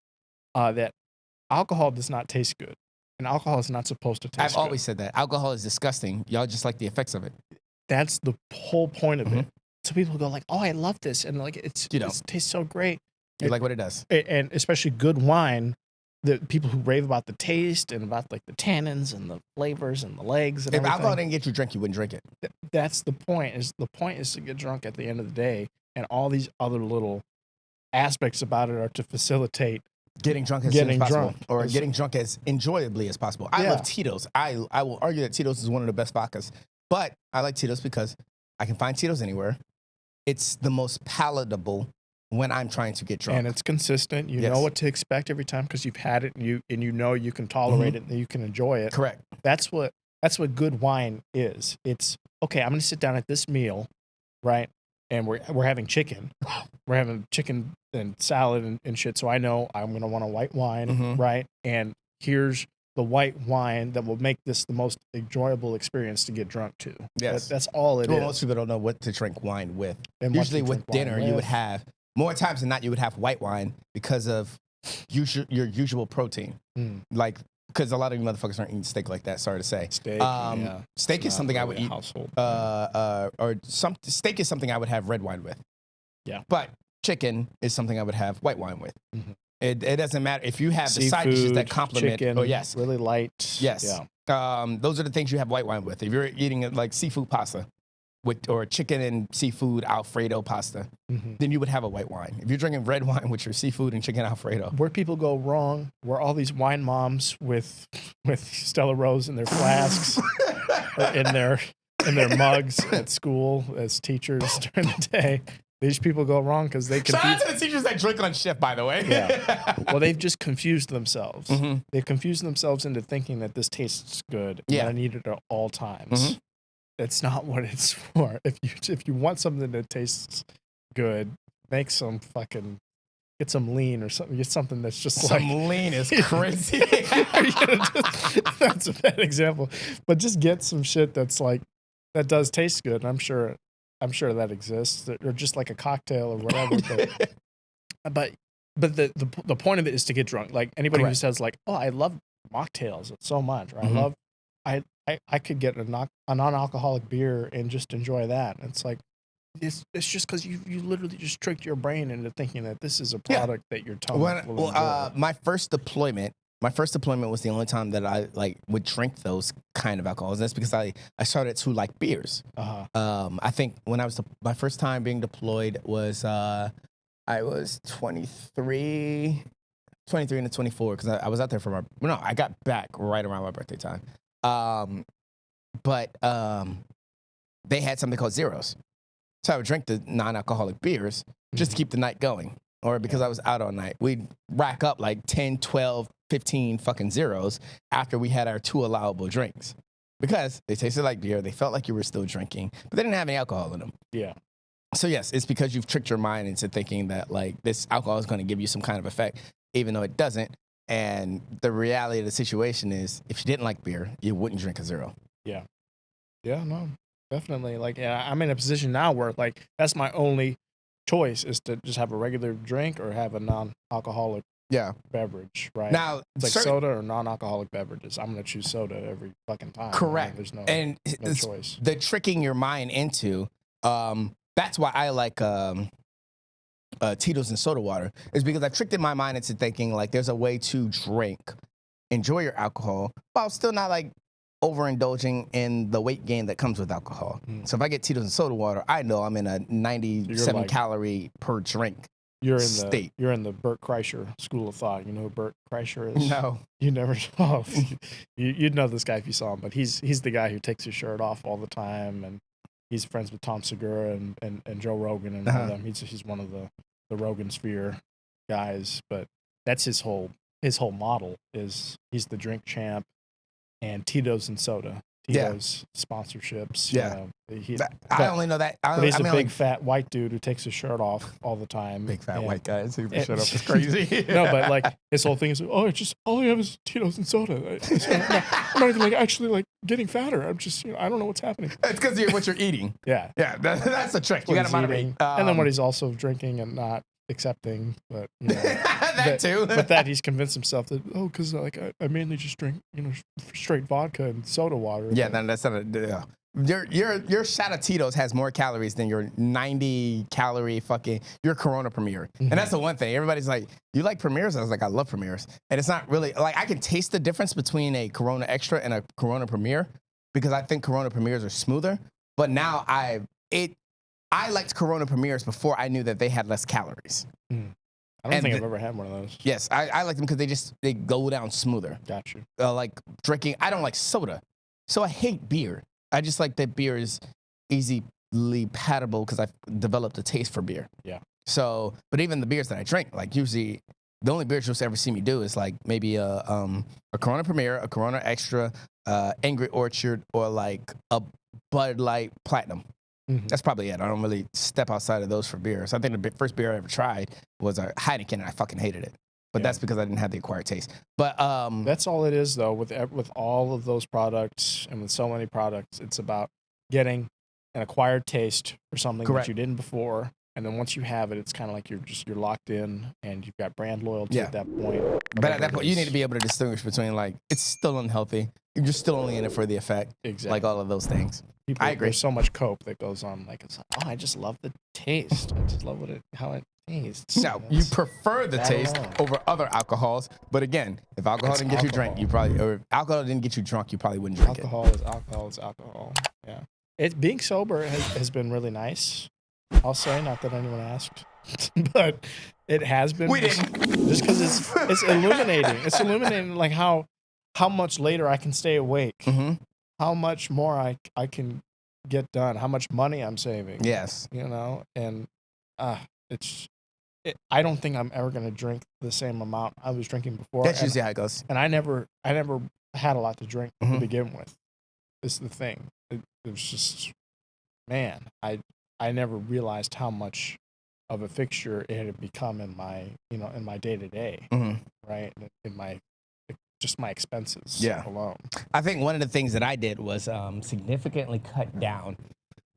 C: that alcohol does not taste good, and alcohol is not supposed to taste good.
A: I've always said that alcohol is disgusting. Y'all just like the effects of it.
C: That's the whole point of it. So people go like, "Oh, I love this," and like it tastes so great.
A: You like what it does,
C: and especially good wine. The people who rave about the taste and about like the tannins and the flavors and the legs. And
A: if
C: everything.
A: alcohol didn't get you drunk, you wouldn't drink it.
C: That's the point. The point is to get drunk at the end of the day, and all these other little aspects about it are to facilitate
A: getting drunk as soon as possible, or getting drunk as enjoyably as possible. I love Tito's. I will argue that Tito's is one of the best vodkas, but I like Tito's because I can find Tito's anywhere. It's the most palatable when I'm trying to get drunk.
C: And it's consistent. You know what to expect every time because you've had it and you know you can tolerate it and you can enjoy it.
A: Correct.
C: That's what good wine is. It's okay, I'm gonna sit down at this meal, right? And we're having chicken. We're having chicken and salad and shit. So I know I'm gonna want a white wine, right? And here's the white wine that will make this the most enjoyable experience to get drunk to.
A: Yes.
C: That's all it is.
A: Most people don't know what to drink wine with.
C: And what
A: Usually
C: to
A: with
C: drink
A: dinner,
C: wine
A: you
C: with.
A: would have, more times than not, you would have white wine because of your usual protein. Like, because a lot of you motherfuckers aren't eating steak like that, sorry to say.
C: Steak,
A: Steak is something I would eat.
C: Household.
A: Steak is something I would have red wine with.
C: Yeah.
A: But chicken is something I would have white wine with. It doesn't matter if you have the side dishes that complement.
C: Chicken,
A: yes,
C: really light.
A: yes.
C: Yeah.
A: Those are the things you have white wine with. If you're eating like seafood pasta, or chicken and seafood Alfredo pasta, then you would have a white wine. If you're drinking red wine with your seafood and chicken Alfredo,
C: Where people go wrong, where all these wine moms with Stella Rose in their flasks, or in their mugs at school as teachers during the day. These people go wrong because they
A: shout out
C: confuse.
A: to the teachers that drink on shift, by the way.
C: Yeah. Well, they've just confused themselves. They've confused themselves into thinking that this tastes good. And I need it at all times. That's not what it's for. If you want something that tastes good, make some fucking get some lean or something. Get something that's just
A: Some lean is crazy.
C: That's a bad example, but just get some shit that's like that does taste good. And I'm sure that exists, or just like a cocktail or whatever. But the point of it is to get drunk. Like anybody who says like, oh, I love mocktails so much, or I could get a non-alcoholic beer and just enjoy that. And it's like, it's just because you literally just tricked your brain into thinking that this is a product that your tongue will enjoy.
A: My first deployment was the only time that I would drink those kind of alcohols. And that's because I started to like beers. I think when I was my first time being deployed was I was 23 into 24 because I was out there for I got back right around my birthday time. But they had something called zeros. So I would drink the non-alcoholic beers just to keep the night going. Or because I was out all night. We'd rack up like 10, 12, 15 fucking zeros after we had our 2 allowable drinks. Because they tasted like beer. They felt like you were still drinking. But they didn't have any alcohol in them.
C: Yeah.
A: So yes, it's because you've tricked your mind into thinking that like this alcohol is going to give you some kind of effect, even though it doesn't. And the reality of the situation is, if you didn't like beer, you wouldn't drink a zero.
C: Yeah. Yeah, no, definitely. Like, I'm in a position now where, like, that's my only choice is to just have a regular drink or have a non-alcoholic beverage, right?
A: Now,
C: it's like soda or non-alcoholic beverages. I'm going to choose soda every fucking time.
A: Correct.
C: Right? There's
A: no
C: choice.
A: The tricking your mind into, that's why I like Tito's and soda water, is because I tricked in my mind into thinking like there's a way to enjoy your alcohol while still not like overindulging in the weight gain that comes with alcohol. So if I get Tito's and soda water, I know I'm in a 97 calorie per drink state.
C: You're in the Bert Kreischer school of thought. You know who Bert Kreischer is?
A: No.
C: You never know. You'd know this guy if you saw him, but he's the guy who takes his shirt off all the time, and he's friends with Tom Segura and Joe Rogan and all of them. He's one of the Rogan Sphere guys, but that's his whole model is he's the drink champ and Tito's and soda. Tito's sponsorships.
A: Yeah.
C: You know,
A: I only know that.
C: But he's a big fat white dude who takes his shirt off all the time.
A: Big fat white guy. Take his shirt off. It's crazy.
C: No, but like his whole thing is, oh, it's just all I have is Tito's and soda. I'm not even like actually like getting fatter. I'm just, I don't know what's happening.
A: It's because what you're eating.
C: Yeah.
A: Yeah. That's the trick. You got to moderate.
C: And then what he's also drinking and not accepting, but
A: that too.
C: But that he's convinced himself that because like I mainly just drink straight vodka and soda water.
A: Yeah, then that's not your shot of Tito's has more calories than your 90 calorie fucking your Corona Premier. And that's the one thing. Everybody's like, you like Premiers? I was like, I love Premiers. And it's not really like I can taste the difference between a Corona Extra and a Corona Premier because I think Corona Premiers are smoother. But now I liked Corona Premiers before I knew that they had less calories.
C: I don't think I've ever had one of those.
A: Yes, I like them because they go down smoother.
C: Got you.
A: Like drinking, I don't like soda. So I hate beer. I just like that beer is easy palatable because I've developed a taste for beer.
C: Yeah.
A: So, but even the beers that I drink, like usually the only beers you'll ever see me do is like maybe a Corona Premier, a Corona Extra, Angry Orchard, or like a Bud Light Platinum.
C: Mhm.
A: That's probably it. I don't really step outside of those for beers. I think the first beer I ever tried was a Heineken, and I fucking hated it. But
C: Yeah.
A: that's because I didn't have the acquired taste. But
C: That's all it is, though. With all of those products and with so many products, it's about getting an acquired taste for something
A: Correct.
C: that you didn't before, and then once you have it, it's kind of like you're locked in, and you've got brand loyalty at that point.
A: But at that point, you need to be able to distinguish between like it's still unhealthy. You're still only in it for the effect.
C: Exactly.
A: Like all of those things.
C: People,
A: I agree.
C: There's so much cope that goes on. Like it's like, oh, I just love the taste. I just love how it tastes.
A: Now, you prefer the
C: that
A: taste
C: alone.
A: over other alcohols, but again, if alcohol
C: It's
A: didn't get you drunk,
C: alcohol.
A: or if alcohol didn't get you drunk, you probably wouldn't drink
C: Alcohol is alcohol is alcohol. Yeah. Being sober has been really nice. I'll say, not that anyone asked, but it has been.
A: We didn't.
C: Just because it's illuminating. It's illuminating, like how much later I can stay awake,
A: it. Mm-hmm.
C: how much more I can get done, how much money I'm saving.
A: Yes.
C: You know, and I don't think I'm ever gonna drink the same amount I was drinking before.
A: That's usually how it goes.
C: And I never had a lot to drink
A: Mhm.
C: to begin with. This is the thing. It was just, man, I never realized how much of a fixture it had become in my day to day,
A: Mhm.
C: right? In my just my expenses
A: Yeah.
C: alone.
A: I think one of the things that I did was significantly cut down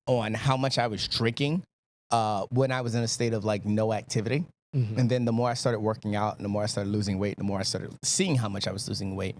A: on how much I was drinking when I was in a state of like no activity.
C: Mhm.
A: And then the more I started working out and the more I started losing weight, the more I started seeing how much I was losing weight.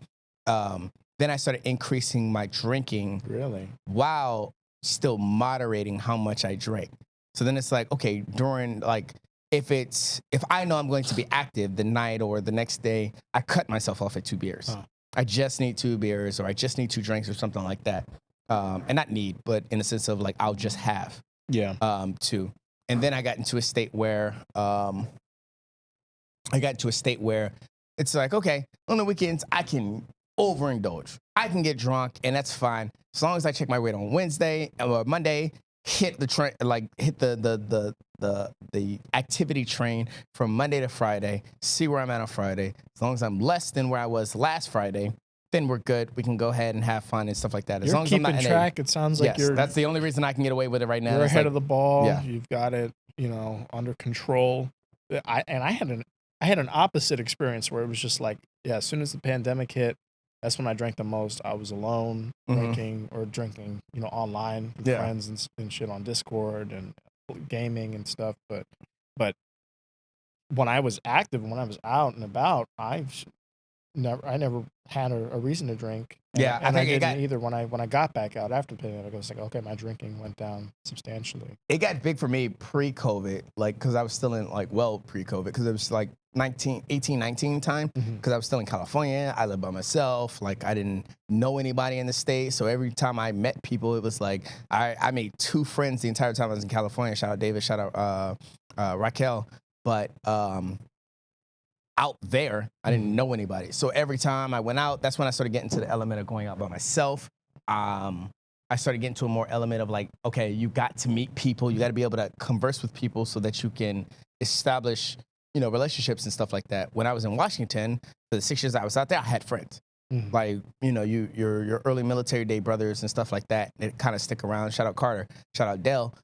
A: Then I started increasing my drinking
C: Really?
A: while still moderating how much I drank. So then it's like, okay, during like, if I know I'm going to be active the night or the next day, I cut myself off at 2 beers.
C: Huh.
A: I just need 2 beers or I just need 2 drinks or something like that. And not need, but in the sense of like, I'll just have
C: Yeah.
A: 2. And then I got into a state where it's like, okay, on the weekends, I can overindulge. I can get drunk, and that's fine. As long as I check my weight on Wednesday or Monday, hit the activity train from Monday to Friday, see where I'm at on Friday. As long as I'm less than where I was last Friday, then we're good. We can go ahead and have fun and stuff like that. As
C: You're
A: long as I'm
C: keeping
A: not in
C: track. It sounds like
A: yes, that's the only reason I can get away with it right now.
C: you're
A: It's
C: ahead
A: like,
C: of the ball.
A: yeah.
C: You've got it, under control. I had an opposite experience where it was just like, yeah, as soon as the pandemic hit, that's when I drank the most. I was alone drinking online with
A: Yeah.
C: friends and shit on Discord and gaming and stuff. But when I was active, when I was out and about, I never had a reason to drink.
A: Yeah,
C: and
A: I
C: I
A: think it
C: didn't
A: got-
C: either when I got back out after the pandemic. I was like, okay, my drinking went down substantially.
A: It got big for me pre-COVID, like, because I was still in, like, pre-COVID, because it was, like, 19 time, because I was still in California. I lived by myself. Like, I didn't know anybody in the state, so every time I met people, it was like, I made 2 friends the entire time I was in California. Shout out David, shout out Raquel. But out there, I didn't know anybody. So every time I went out, that's when I started getting to the element of going out by myself. I started getting to a more element of like, okay, you got to meet people. You got to be able to converse with people so that you can establish, relationships and stuff like that. When I was in Washington, for the 6 years I was out there, I had friends.
C: Mhm.
A: Like, your early military day brothers and stuff like that. It kind of stick around. Shout out Carter. Shout out Dell.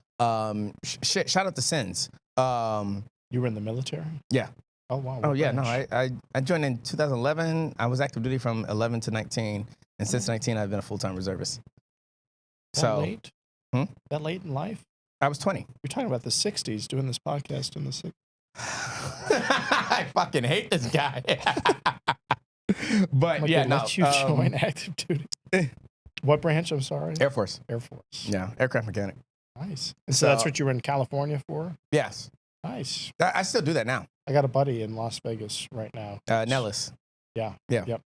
A: Shout out to Sins.
C: You were in the military?
A: Yeah.
C: Oh wow.
A: Oh
C: what
A: yeah, no,
C: branch?
A: I joined in 2011. I was active duty from 11 to 19, and since 19, I've been a full-time reservist.
C: That late?
A: Hmm?
C: That late in life?
A: I was 20.
C: You're talking about the 60s, doing this podcast in the 60s.
A: I fucking hate this guy. But
C: Like,
A: yeah,
C: they
A: no.
C: let you join active duty. What branch? I'm sorry.
A: Air Force.
C: Air Force.
A: Yeah, aircraft mechanic.
C: Nice. And so that's
A: So-
C: what you were in California for?
A: Yes,
C: Nice.
A: I still do that now.
C: I got a buddy in Las Vegas right now.
A: Nellis.
C: Yeah.
A: Yeah.
C: Yep.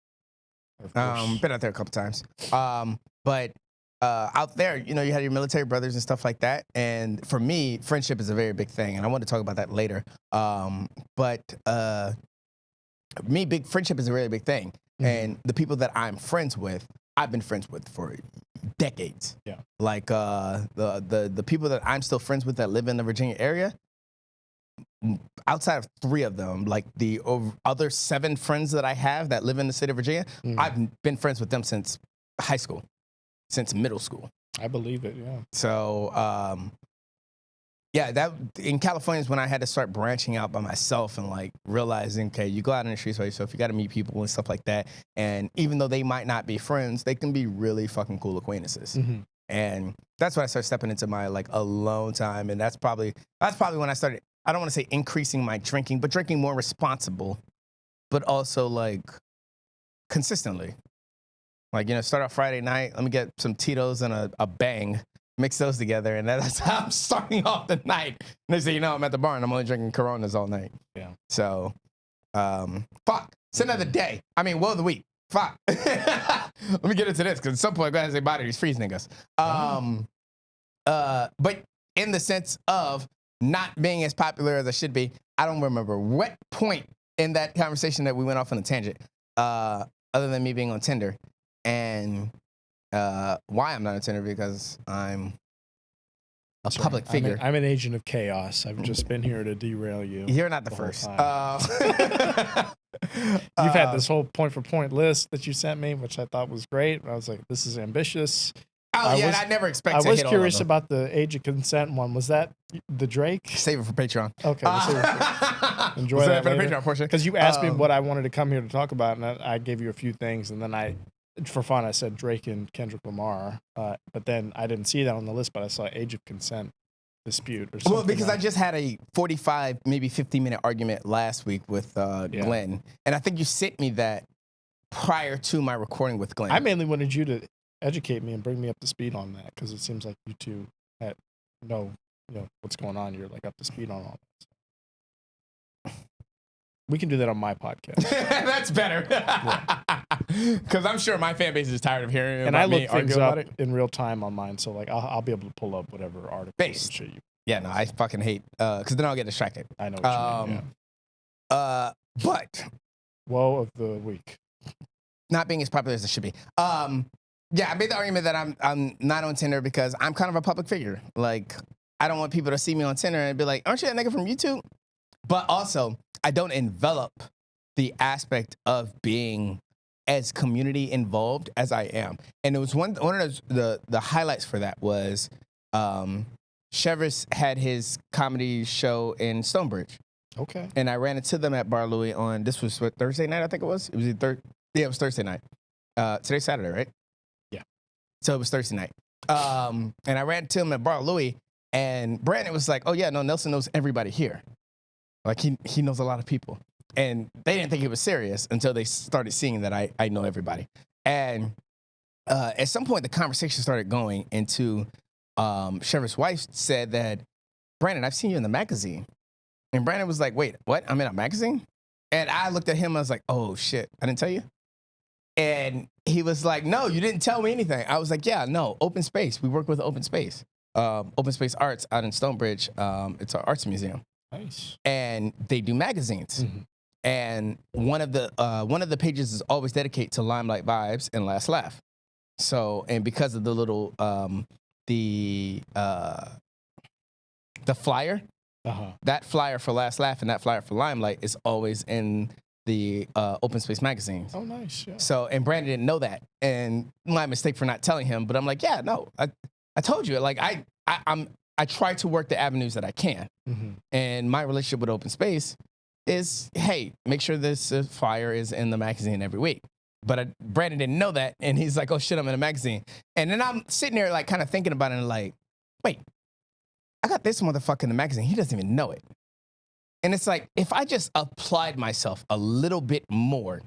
C: Air Force.
A: Been out there a couple times. But out there, you had your military brothers and stuff like that. And for me, friendship is a very big thing, and I want to talk about that later. But friendship is a really big thing.
C: Mhm.
A: And the people that I'm friends with I've been friends with for decades.
C: Yeah.
A: Like the people that I'm still friends with that live in the Virginia area, outside of 3 of them, like the other 7 friends that I have that live in the state of Virginia, I've been friends with them since high school, since middle school.
C: I believe it, yeah.
A: So, yeah, that in California is when I had to start branching out by myself and like realizing, okay, you go out in the streets by yourself, you got to meet people and stuff like that. And even though they might not be friends, they can be really fucking cool acquaintances. And that's when I started stepping into my like alone time. And that's probably when I started, I don't want to say increasing my drinking, but drinking more responsible, but also like consistently. Like, start off Friday night, let me get some Tito's and a Bang, mix those together, and that's how I'm starting off the night. And they say, I'm at the bar and I'm only drinking Coronas all night.
C: Yeah.
A: So, fuck. It's another day. I mean, the week. Fuck. Let me get into this, because at some point, I'm going to say, body these freeze niggas. But in the sense of not being as popular as I should be, I don't remember what point in that conversation that we went off on a tangent, other than me being on Tinder. And why I'm not on Tinder, because I'm a public figure.
C: I'm an agent of chaos. I've just been here to derail you.
A: You're not the first.
C: You've had this whole point-for-point list that you sent me, which I thought was great. I was like, this is ambitious.
A: I never expected.
C: I was curious about the age of consent one. Was that the Drake?
A: Save it for Patreon.
C: Okay. Enjoy that
A: for the
C: later.
A: Patreon portion.
C: Because you asked me what I wanted to come here to talk about, and I gave you a few things, and then for fun, I said Drake and Kendrick Lamar. But then I didn't see that on the list, but I saw age of consent dispute or something.
A: Well, because I just had a 45, maybe 50-minute argument last week with Glenn, and I think you sent me that prior to my recording with Glenn.
C: I mainly wanted you to educate me and bring me up to speed on that, because it seems like you two know what's going on. You're like up to speed on all this. We can do that on my podcast.
A: That's better. Because I'm sure my fan base is tired of hearing
C: and
A: about
C: I look
A: me
C: things
A: argue
C: up
A: about it
C: in real time on mine, so like I'll be able to pull up whatever article
A: Based.
C: and shit you.
A: Yeah, no, I fucking hate, because then I'll get distracted.
C: I know what you mean. Yeah.
A: But
C: woe of the week.
A: Not being as popular as it should be. Yeah, I made the argument that I'm not on Tinder because I'm kind of a public figure. Like, I don't want people to see me on Tinder and be like, aren't you that nigga from YouTube? But also, I don't envelop the aspect of being as community involved as I am. And it was one of the highlights for that was Chevris had his comedy show in Stonebridge.
C: Okay. And
A: I ran into them at Bar Louie on, this was what, Thursday night, I think it was? It was it was Thursday night. Today's Saturday, right?
C: Yeah.
A: So it was Thursday night. And I ran into him at Bar Louie, and Brandon was like, oh yeah, no, Nelson knows everybody here. Like he knows a lot of people. And they didn't think it was serious until they started seeing that I know everybody. And at some point, the conversation started going into Chevris' wife said that, Brandon, I've seen you in the magazine. And Brandon was like, wait, what? I'm in a magazine? And I looked at him, I was like, oh shit, I didn't tell you? And he was like, no, you didn't tell me anything. I was like, yeah, no, Open Space. We work with Open Space. Open Space Arts out in Stonebridge. It's an arts museum.
C: Nice.
A: And they do magazines. Mm-hmm. And one of the pages is always dedicated to Limelight Vibes and Last Laugh. So, and because of the little the flyer, that flyer for Last Laugh and that flyer for Limelight is always in the Open Space magazines.
C: Oh, nice. Yeah.
A: So, and Brandon didn't know that, and my mistake for not telling him. But I'm like, yeah, no, I told you. Like, I try to work the avenues that I can, and my relationship with Open Space is, hey, make sure this flyer is in the magazine every week. But Brandon didn't know that, and he's like, oh shit, I'm in a magazine. And then I'm sitting there like kind of thinking about it and like, wait, I got this motherfucker in the magazine. He doesn't even know it. And it's like, if I just applied myself a little bit more,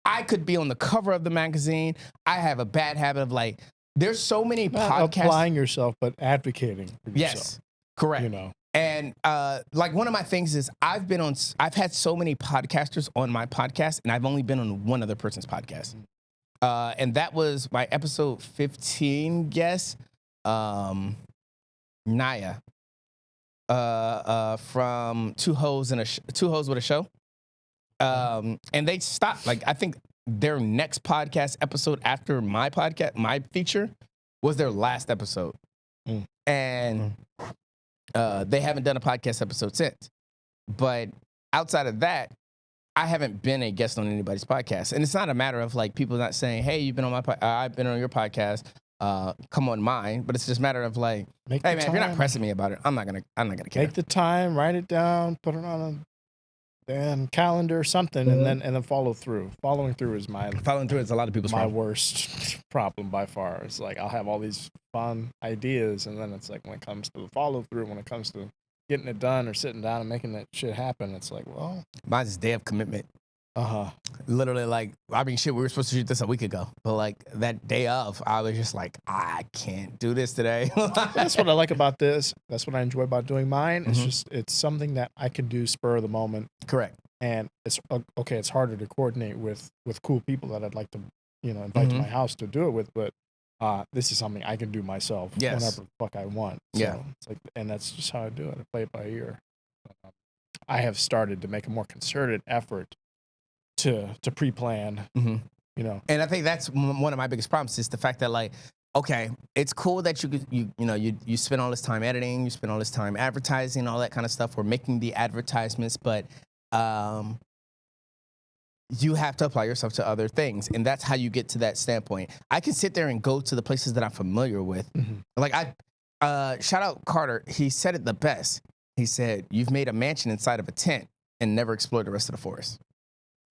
A: I could be on the cover of the magazine. I have a bad habit of like, there's so many podcasts.
C: Applying yourself, but advocating for yourself.
A: Yes, correct.
C: You know.
A: And like one of my things is I've had so many podcasters on my podcast, and I've only been on one other person's podcast. And that was my episode 15 guest, Naya, from Two Hoes with a Show. And they stopped. Like, I think their next podcast episode after my podcast, my feature, was their last episode. And they haven't done a podcast episode since. But outside of that, I haven't been a guest on anybody's podcast. And it's not a matter of like people not saying, hey, you've been on my I've been on your podcast. Come on mine. But it's just a matter of like, hey man, if you're not pressing me about it, I'm not gonna care.
C: Take the time, write it down, put it on a damn calendar or something, and then follow through. Following through is
A: a lot of people's
C: my
A: problem.
C: worst problem by far. It's like I'll have all these fun ideas, and then it's like when it comes to the follow through, when it comes to getting it done or sitting down and making that shit happen, it's like, well,
A: Mine's is day of commitment.
C: Uh-huh.
A: Literally, like, I mean, shit, we were supposed to shoot this a week ago. But, like, that day of, I was just like, I can't do this today.
C: That's what I like about this. That's what I enjoy about doing mine. It's just, it's something that I can do spur of the moment.
A: Correct.
C: And it's, okay, it's harder to coordinate with cool people that I'd like to, invite to my house to do it with. But this is something I can do myself whenever the fuck I want. So
A: Yeah.
C: It's like, and that's just how I do it. I play it by ear. I have started to make a more concerted effort to pre-plan,
A: And I think that's one of my biggest problems is the fact that, like, okay, it's cool that you spend all this time editing, you spend all this time advertising, all that kind of stuff. We're making the advertisements, but you have to apply yourself to other things, and that's how you get to that standpoint. I can sit there and go to the places that I'm familiar with. Like shout out Carter. He said it the best. He said, "You've made a mansion inside of a tent and never explored the rest of the forest."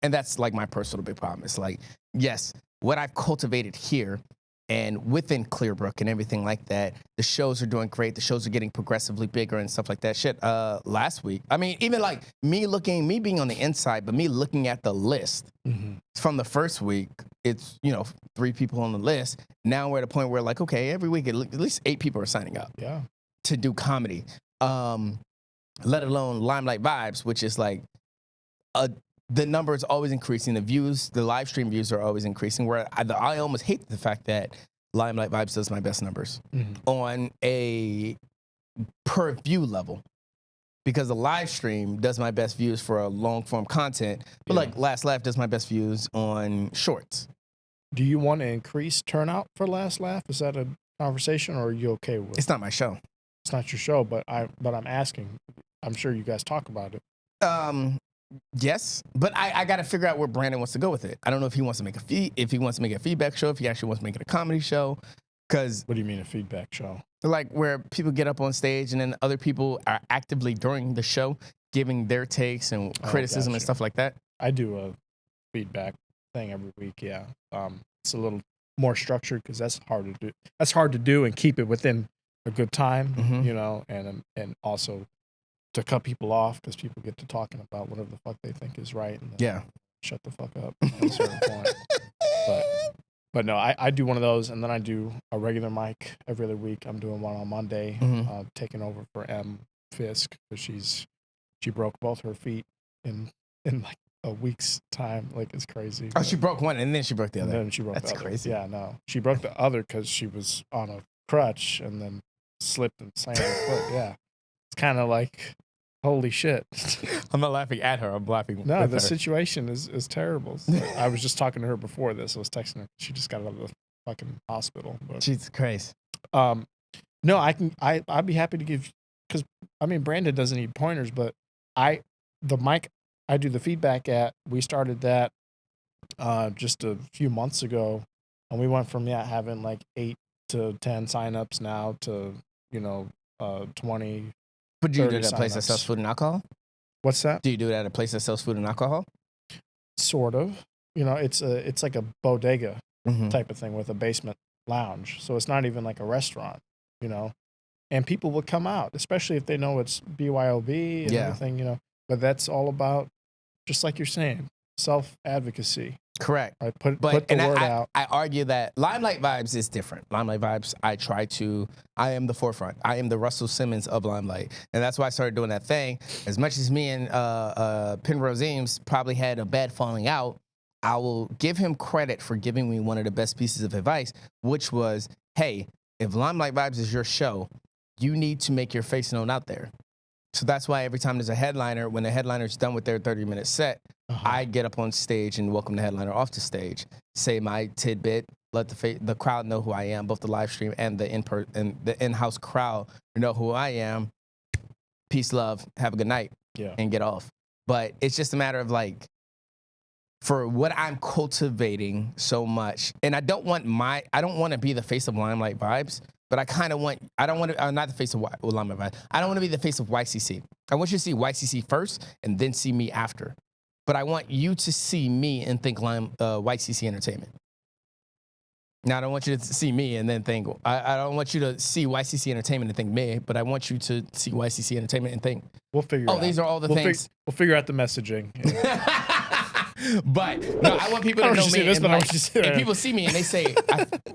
A: And that's like my personal big problem. It's like, yes, what I've cultivated here and within Clearbrook and everything like that, the shows are doing great. The shows are getting progressively bigger and stuff like that. Shit, last week, I mean, even like me being on the inside, but me looking at the list from the first week, it's, 3 people on the list. Now we're at a point where like, okay, every week at least 8 people are signing up to do comedy. Let alone Limelight Vibes, which is like the number is always increasing. The live stream views are always increasing. Where I almost hate the fact that Limelight Vibes does my best numbers on a per view level, because the live stream does my best views for a long form content, but like Last Laugh does my best views on shorts.
C: Do you want to increase turnout for Last Laugh? Is that a conversation, or are you okay with it?
A: It's not my show.
C: It's not your show, but I'm asking. I'm sure you guys talk about it.
A: Yes, but I got to figure out where Brandon wants to go with it. I don't know if he wants to make a feedback show, if he actually wants to make it a comedy show. Because
C: what do you mean a feedback show?
A: Like where people get up on stage and then other people are actively during the show giving their takes and criticism and stuff like that.
C: I do a feedback thing every week. Yeah, it's a little more structured because that's hard to do. That's hard to do and keep it within a good time, and also to cut people off because people get to talking about whatever the fuck they think is right, and then shut the fuck up at a certain point. But no, I do one of those, and then I do a regular mic every other week. I'm doing one on Monday, taking over for M. Fisk because she broke both her feet in like a week's time. Like, it's crazy.
A: Oh, she broke one and then she broke the other.
C: And then she broke
A: That's
C: the other.
A: crazy.
C: Yeah, no, she broke the other because she was on a crutch and then slipped and slammed her foot. Yeah, it's kind of like, holy shit.
A: I'm not laughing at her. I'm laughing
C: No,
A: with
C: the
A: her.
C: situation is terrible. I was just talking to her before this. I was texting her. She just got out of the fucking hospital. But,
A: Jesus Christ.
C: No, I'd be happy to give, because, I mean, Brandon doesn't need pointers, but the mic I do the feedback at, we started that just a few months ago, and we went from having like 8 to 10 signups now to 20.
A: But do you do it
C: 30
A: at a place that
C: signups.
A: sells food and alcohol?
C: What's that?
A: Do you do it at a place that sells food and alcohol?
C: Sort of. It's like a bodega
A: Mm-hmm.
C: type of thing with a basement lounge. So it's not even like a restaurant, and people will come out, especially if they know it's BYOB and everything, but that's all about, just like you're saying, self-advocacy.
A: Correct.
C: Right? Put the word out.
A: I argue that Limelight Vibes is different. Limelight Vibes, I am the forefront. I am the Russell Simmons of Limelight. And that's why I started doing that thing. As much as me and Penrose Eames probably had a bad falling out, I will give him credit for giving me one of the best pieces of advice, which was, hey, if Limelight Vibes is your show, you need to make your face known out there. So that's why every time there's a headliner, when the headliner's done with their 30-minute set, I get up on stage and welcome the headliner off the stage, say my tidbit, let the crowd know who I am, both the live stream and the in-house crowd know who I am. Peace, love, have a good night, and get off. But it's just a matter of like, for what I'm cultivating so much, and I don't want to be the face of Limelight Vibes, but I don't want to, not the face of Limelight Vibes. I don't want to be the face of YCC. I want you to see YCC first and then see me after. But I want you to see me and think YCC Entertainment. Now, I don't want you to see me and then think, I don't want you to see YCC Entertainment and think me, but I want you to see YCC Entertainment and think,
C: we'll figure it out.
A: Oh, these are all the things.
C: We'll figure out the messaging.
A: But no, I want people to know me. And people see me and they say,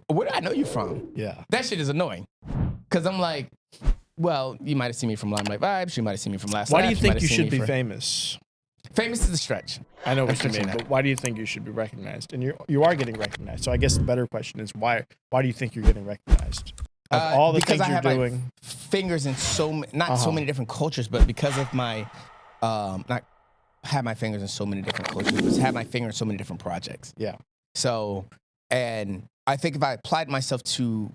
A: where do I know you from?
C: Yeah.
A: That shit is annoying. Because I'm like, well, you might have seen me from Limelight Vibes. You might have seen me from Last
C: Why
A: Laugh,
C: do you think you should be famous?
A: Famous is a stretch.
C: I know what you mean, but why do you think you should be recognized? And you are getting recognized. So I guess the better question is why do you think you're getting recognized? Of all the things you're doing.
A: Fingers in so many different cultures, but because of my not have my fingers in so many different cultures, but have my finger in so many different projects.
C: Yeah.
A: So, and I think if I applied myself to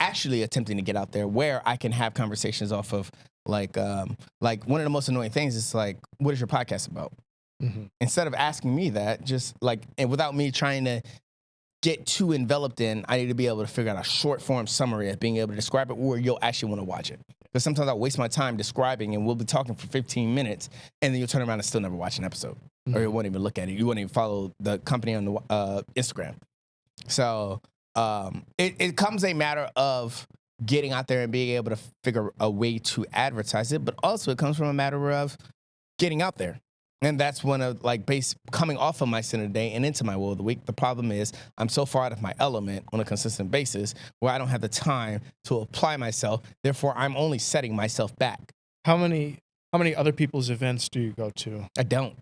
A: actually attempting to get out there where I can have conversations off of like one of the most annoying things is like, what is your podcast about? Mm-hmm. Instead of asking me that, just like, and without me trying to get too enveloped in, I need to be able to figure out a short form summary of being able to describe it where you'll actually want to watch it. Because sometimes I waste my time describing and we'll be talking for 15 minutes and then you'll turn around and still never watch an episode. Mm-hmm. Or you won't even look at it. You won't even follow the company on the Instagram. So it comes a matter of getting out there and being able to figure a way to advertise it, but also it comes from a matter of getting out there. And that's one of coming off of my Center Day and into my Woe of the Week. The problem is I'm so far out of my element on a consistent basis where I don't have the time to apply myself. Therefore, I'm only setting myself back.
C: How many other people's events do you go to?
A: I don't.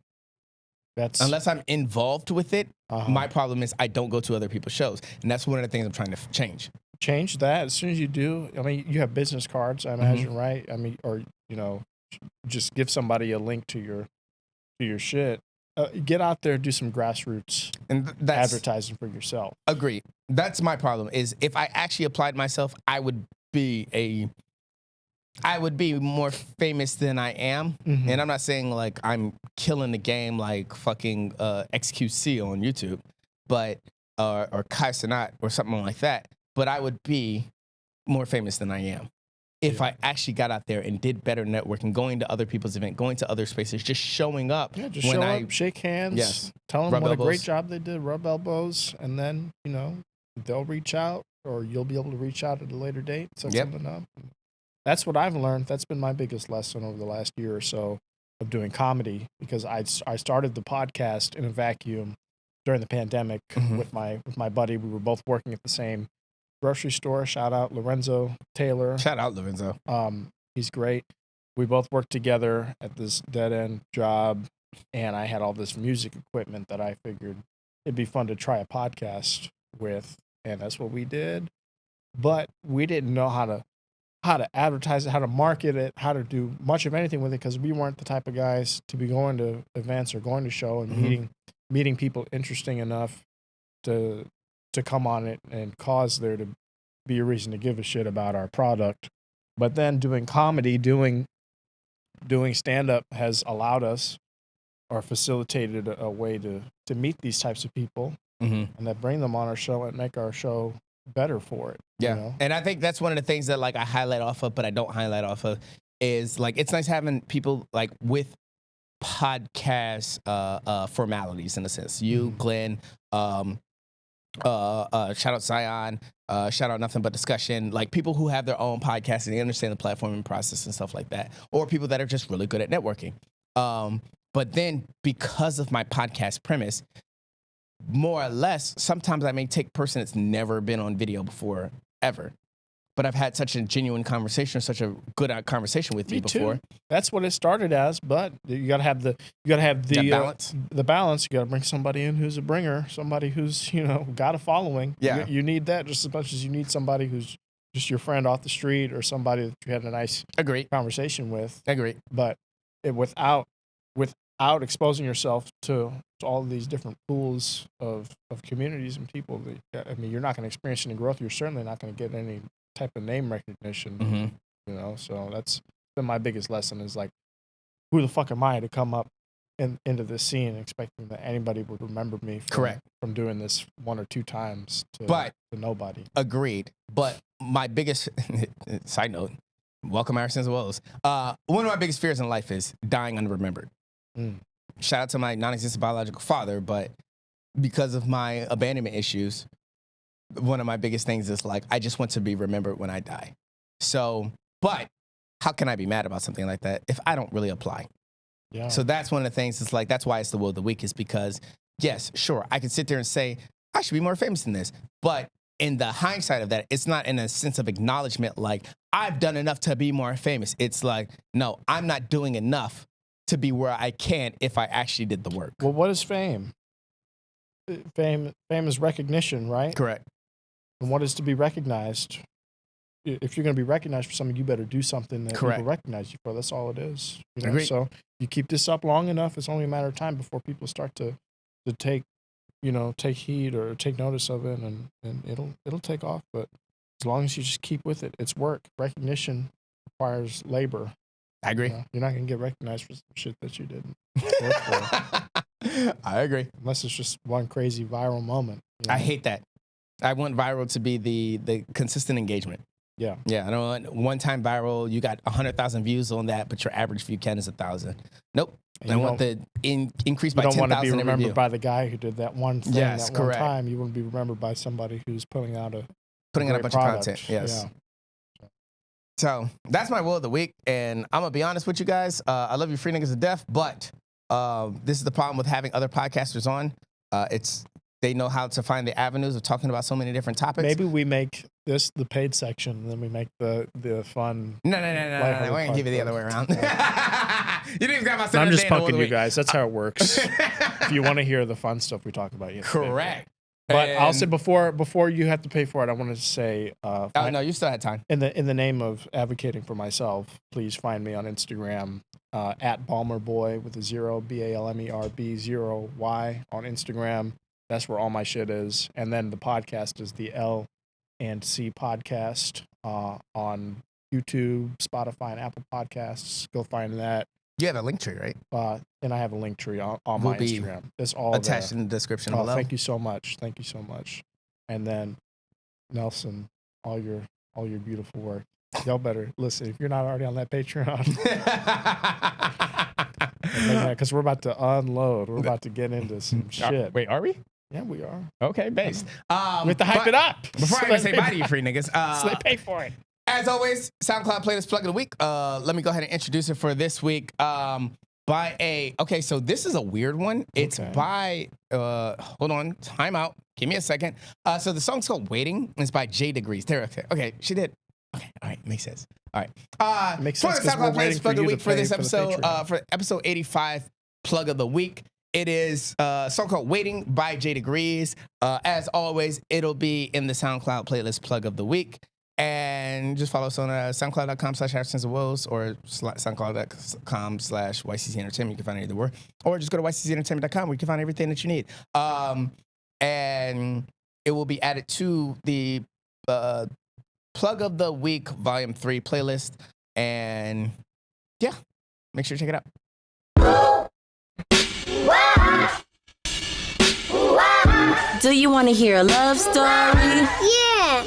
A: Unless I'm involved with it, my problem is I don't go to other people's shows. And that's one of the things I'm trying to change.
C: Change that as soon as you do. I mean, you have business cards, I imagine, right? I mean, or, just give somebody a link to your shit. Get out there, do some grassroots advertising for yourself.
A: Agreed. That's my problem is if I actually applied myself, I would be more famous than I am. Mm-hmm. And I'm not saying like I'm killing the game like fucking XQC on YouTube, but or Kai Cenat or something like that. But I would be more famous than I am if I actually got out there and did better networking, going to other people's events, going to other spaces, just showing up.
C: Yeah, just show up, shake hands, tell them what a great job they did, rub elbows, and then, they'll reach out or you'll be able to reach out at a later date, set something up. That's what I've learned. That's been my biggest lesson over the last year or so of doing comedy, because I started the podcast in a vacuum during the pandemic with my buddy. We were both working at the same grocery store. Shout out Lorenzo Taylor.
A: Shout out Lorenzo.
C: He's great. We both worked together at this dead end job, and I had all this music equipment that I figured it'd be fun to try a podcast with, and that's what we did. But we didn't know how to advertise it, how to market it, how to do much of anything with it, because we weren't the type of guys to be going to events or going to show and meeting people interesting enough to come on it and cause there to be a reason to give a shit about our product. But then doing comedy, doing stand-up has allowed us or facilitated a way to meet these types of people and that bring them on our show and make our show better for it.
A: Yeah. And I think that's one of the things that like I highlight off of, but I don't highlight off of is like, it's nice having people like with podcast formalities in a sense. You, Glenn, shout out Zion, shout out Nothing But Discussion, like people who have their own podcasts and they understand the platforming process and stuff like that, or people that are just really good at networking. But then because of my podcast premise, more or less, sometimes I may take a person that's never been on video before, ever. But I've had such a genuine conversation, such a good conversation with you before.
C: That's what it started as, but you gotta have the
A: balance.
C: The balance. You gotta bring somebody in who's a bringer, somebody who's got a following.
A: Yeah,
C: you need that just as much as you need somebody who's just your friend off the street or somebody that you had a nice conversation with.
A: Agree.
C: But without exposing yourself to all of these different pools of communities and people, I mean, you're not going to experience any growth. You're certainly not going to get any type of name recognition, you know? So that's been my biggest lesson is like, who the fuck am I to come up into this scene expecting that anybody would remember me from doing this one or two times to nobody. Agreed.
A: But my biggest side note, welcome our sins of woes. One of my biggest fears in life is dying unremembered. Shout out to my non-existent biological father, but because of my abandonment issues, one of my biggest things is like, I just want to be remembered when I die. So, but how can I be mad about something like that if I don't really apply? Yeah. So that's one of the things. It's like, that's why it's the will of the week, is because, yes, sure, I could sit there and say, I should be more famous than this. But in the hindsight of that, it's not in a sense of acknowledgement like, I've done enough to be more famous. It's like, no, I'm not doing enough to be where I can if I actually did the work.
C: Well, what is fame? Fame is recognition, right?
A: Correct.
C: And what is to be recognized? If you're going to be recognized for something, you better do something that people recognize you for. That's all it is. You know?
A: Agreed.
C: So you keep this up long enough, it's only a matter of time before people start to take heed or take notice of it, and it'll take off. But as long as you just keep with it, it's work. Recognition requires labor.
A: I agree.
C: You know? You're not going to get recognized for some shit that you didn't work for.
A: I agree.
C: Unless it's just one crazy viral moment. You know?
A: I hate that. I want viral to be the consistent engagement.
C: Yeah.
A: Yeah. I don't want one time viral, you got 100,000 views on that, but your average view count is 1,000. Nope. I want the increase by 10,000.
C: You don't want to be remembered by the guy who did that one thing one
A: correct.
C: time. You want to be remembered by somebody who's putting out a
A: bunch
C: product.
A: of content. Yes. Yeah. So that's my will of the week. And I'm going to be honest with you guys. I love you free niggas to death, but this is the problem with having other podcasters on. They know how to find the avenues of talking about so many different topics.
C: Maybe we make this the paid section, and then we make the fun.
A: No. We're going to give it the other way around. You didn't grab my
C: I'm just punking you guys. That's how it works. If you want to hear the fun stuff we talk about, you have to pay for it. But I'll say before you have to pay for it, I wanted to say.
A: No, you still had time.
C: In the name of advocating for myself, please find me on Instagram at Balmer Boy with a 0 BALMERB0Y on Instagram. That's where all my shit is. And then the podcast is the L&C podcast on YouTube, Spotify, and Apple Podcasts. Go find that.
A: You have a link tree, right?
C: And I have a link tree on my Instagram. It's all
A: attached in the description below.
C: Thank you so much. Thank you so much. And then Nelson, all your beautiful work. Y'all better listen. If you're not already on that Patreon, because we're about to unload. We're about to get into some shit.
A: Wait, are we?
C: Yeah, we are.
A: Okay, based.
C: We have to hype it up.
A: Before I even say bye to you free niggas.
C: So they pay for it.
A: As always, SoundCloud playlist plug of the week. Let me go ahead and introduce it for this week. So this is a weird one. It's by, hold on, time out. Give me a second. So the song's called Waiting. It's by Jdagrees. Okay, she did. Okay, all right, makes sense. All right.
C: Makes sense.
A: For the SoundCloud playlist plug of the week for this episode, for episode 85 plug of the week, it is a song called Waiting by Jdagrees. As always, it'll be in the SoundCloud playlist plug of the week. And just follow us on soundcloud.com/AbsenceOfWoes or soundcloud.com/YCC Entertainment. You can find either word. Or just go to YCCEntertainment.com where you can find everything that you need. And it will be added to the Plug of the Week Volume 3 playlist. And yeah, make sure to check it out.
D: Do you want to hear a love story?
E: Yeah.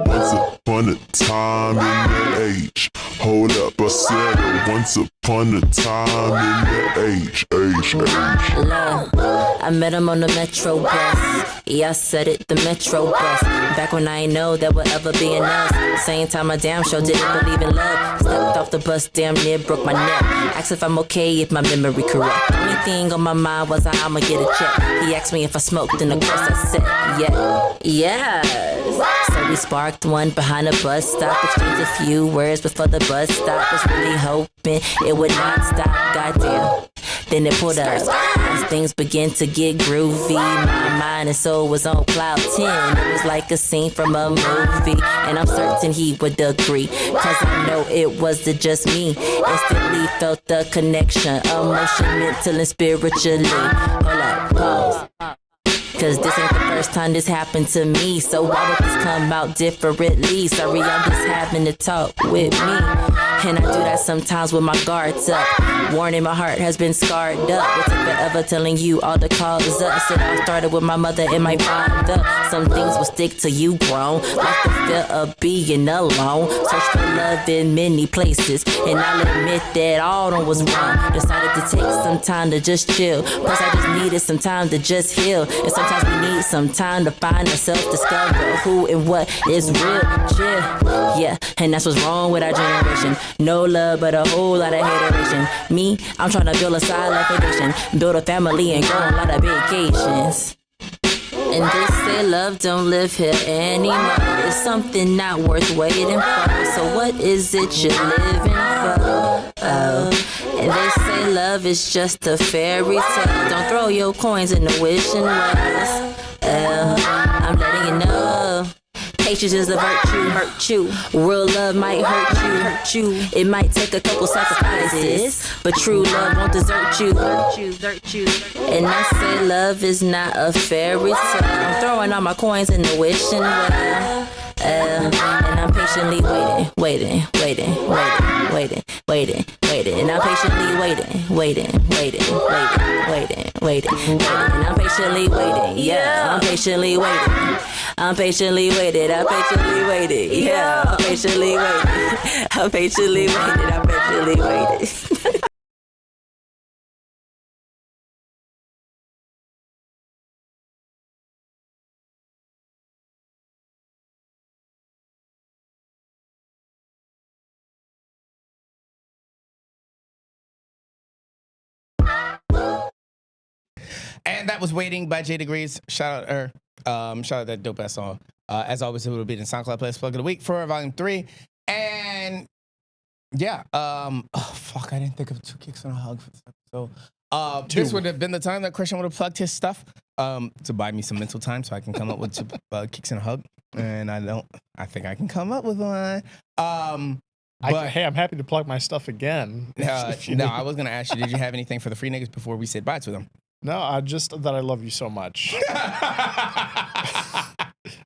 F: Once upon a time in the age. Hold up, I said it. Once upon a time in the age.
D: Love, I met him on the Metro bus. Yeah, I said it, the Metro bus. Back when I ain't know there would ever be enough. Same time I damn sure didn't believe in love. Stepped off the bus, damn near broke my neck. Asked if I'm okay, if my memory correct. Only thing on my mind was I'ma get a check. He asked me if I smoked, and of course I said yes. So we sparked one behind a bus stop, exchanged a few words before the bus stop. Was really hoping it would not stop. Goddamn, then it pulled up. As things began to get groovy, my mind and soul was on cloud 10. It was like a scene from a movie, and I'm certain he would agree, cause I know it wasn't just me. Instantly felt the connection, emotion, mental and spiritually. Hold up, pause. Cause this ain't the first time this happened to me. So why would this come out differently? Sorry, I'm just having to talk with me. And I do that sometimes with my guards up. Warning, my heart has been scarred up. It took forever telling you all the cause up. Said I started with my mother and my father. Some things will stick to you grown, like the fear of being alone. Search for love in many places, and I'll admit that all of them was wrong. Decided to take some time to just chill. Plus I just needed some time to just heal. And sometimes we need some time to find ourselves, discover who and what is real. Chill, yeah, and that's what's wrong with our generation. No love, but a whole lot of hateration. Me, I'm trying to build a solid foundation, build a family and go on a lot of vacations. And they say love don't live here anymore. It's something not worth waiting for. So what is it you're living for? Oh, and they say love is just a fairy tale. Don't throw your coins in the wishing wells. I'm letting you know. Patience is a virtue. Real love might hurt you. It might take a couple sacrifices, but true love won't desert you. And I say love is not a fairy tale. I'm throwing all my coins in the wishing well. And I'm patiently waiting. And I'm patiently waiting. And I'm patiently waiting. Yeah, I'm patiently waiting. I'm patiently waited. Yeah, I'm patiently waited.
A: And that was Waiting by Jdagrees. Shout out her. Shout out that dope ass song. As always, it will be in SoundCloud Playlist Plug of the Week for Volume 3. And yeah, oh fuck, I didn't think of 2 Kicks and a Hug for this episode. This would have been the time that Christian would have plugged his stuff to buy me some mental time so I can come up with 2 Kicks and a Hug. And I think I can come up with one.
C: Hey, I'm happy to plug my stuff again.
A: No, I was going to ask you, did you have anything for the free niggas before we said bye to them?
C: No, just that I love you so much.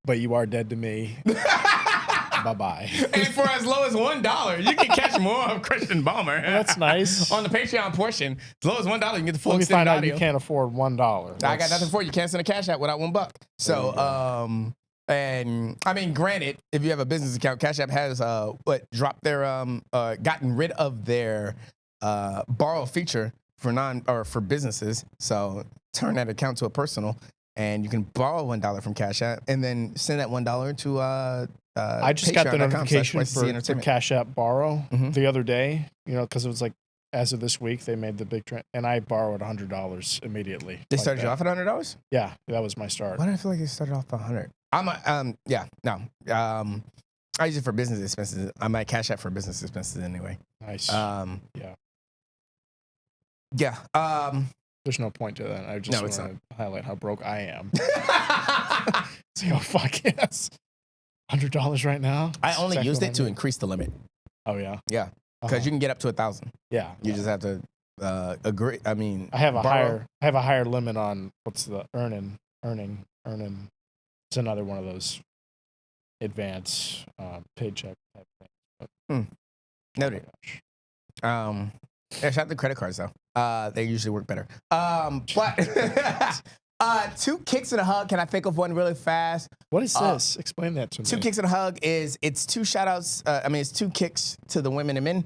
C: But you are dead to me. Bye-bye.
A: And for as low as $1, you can catch more of Christian Balmer.
C: Well, that's nice.
A: On the Patreon portion, as low as $1, you can get the full
C: Let me
A: extended
C: find out
A: audio.
C: you can't afford $1.
A: I got nothing for you. You can't send a cash out without $1. So, and I mean, granted, if you have a business account, Cash App has dropped their gotten rid of their borrow feature for businesses. So turn that account to a personal, and you can borrow $1 from Cash App, and then send that $1 to
C: I just got the notification for Cash App Borrow
A: Mhm.
C: the other day. Because it was like, as of this week, they made the big trend, and I borrowed $100 immediately.
A: They
C: like
A: started
C: that.
A: you off at $100?
C: Yeah, that was my start.
A: Why do I feel like they started off at 100? I use it for business expenses. I might Cash App for business expenses anyway.
C: Nice.
A: Yeah.
C: There's no point to that. I just
A: No, it's
C: want to highlight how broke I am. It's like, oh, fuck yes. $100 right now?
A: I only
C: Exactly
A: used
C: what
A: it
C: I
A: to
C: need.
A: increase the limit.
C: Oh, yeah?
A: Yeah. Because you can get up to 1,000.
C: Yeah.
A: You just have to agree. I mean,
C: I have a
A: borrow.
C: higher limit on what's the earning. It's another one of those advance paycheck type things.
A: Noted. Yeah, shout out to credit cards though. They usually work better. But 2 Kicks and a Hug. Can I think of one really fast?
C: What is this? Explain that to me.
A: 2 Kicks and a Hug it's 2 shout outs. It's 2 kicks to the women and men,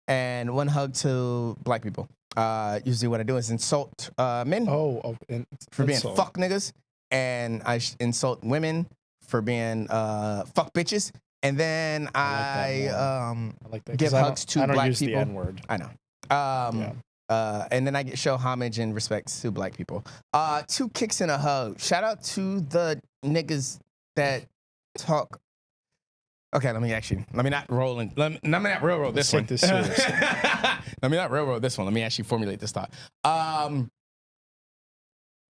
A: and 1 hug to black people. Usually what I do is insult men for being fuck niggas, and I insult women for being fuck bitches. And then I
C: like that,
A: give hugs to
C: I don't
A: black
C: use
A: people.
C: the N-word.
A: I know. And then I show homage and respect to black people. 2 Kicks and a Hug. Shout out to the niggas that talk Okay, let me not railroad this
C: Let's
A: one.
C: take this seriously.
A: Let me not railroad this one. Let me actually formulate this thought.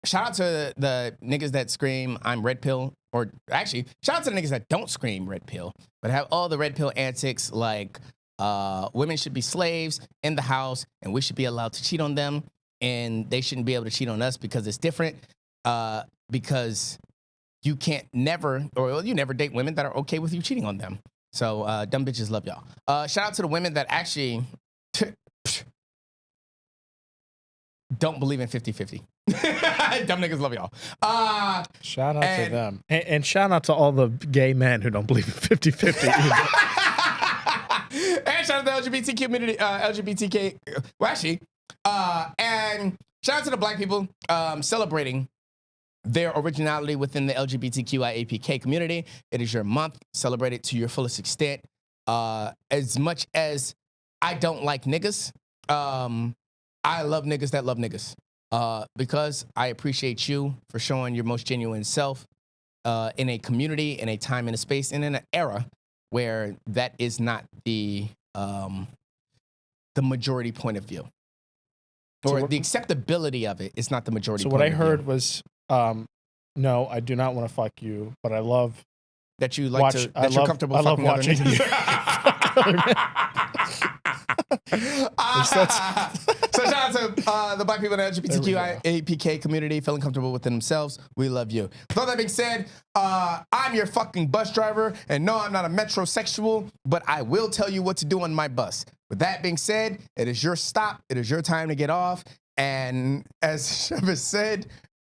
A: Shout out to the niggas that scream, I'm red pill. Or actually, shout out to the niggas that don't scream red pill, but have all the red pill antics like women should be slaves in the house and we should be allowed to cheat on them and they shouldn't be able to cheat on us because it's different. Because you never date women that are okay with you cheating on them. So dumb bitches love y'all. Shout out to the women that actually don't believe in 50-50. Dumb niggas love y'all.
C: Shout out to them. And shout out to all the gay men who don't believe in 50-50 either.
A: And shout out to the LGBT community, LGBTK. Well, actually, and shout out to the black people celebrating their originality within the LGBTQIAPK community. It is your month. Celebrate it to your fullest extent. As much as I don't like niggas, I love niggas that love niggas. Because I appreciate you for showing your most genuine self in a community, in a time, and a space, and in an era where that is not the majority point of view. Or the acceptability of it is not the majority point of view.
C: So what I heard was, no, I do not want to fuck you, but I love
A: that you like to, that you're comfortable fucking other
C: watching
A: niggas. So shout out to the black people in the LGBTQIAPK community feeling comfortable within themselves. We love you. With all that being said, I'm your fucking bus driver, and no, I'm not a metrosexual, but I will tell you what to do on my bus. With that being said, it is your stop. It is your time to get off. And as Sheva said,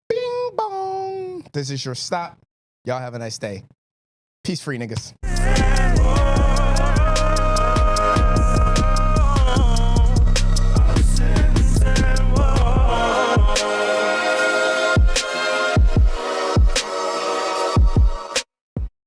A: bing bong. This is your stop. Y'all have a nice day. Peace free, niggas.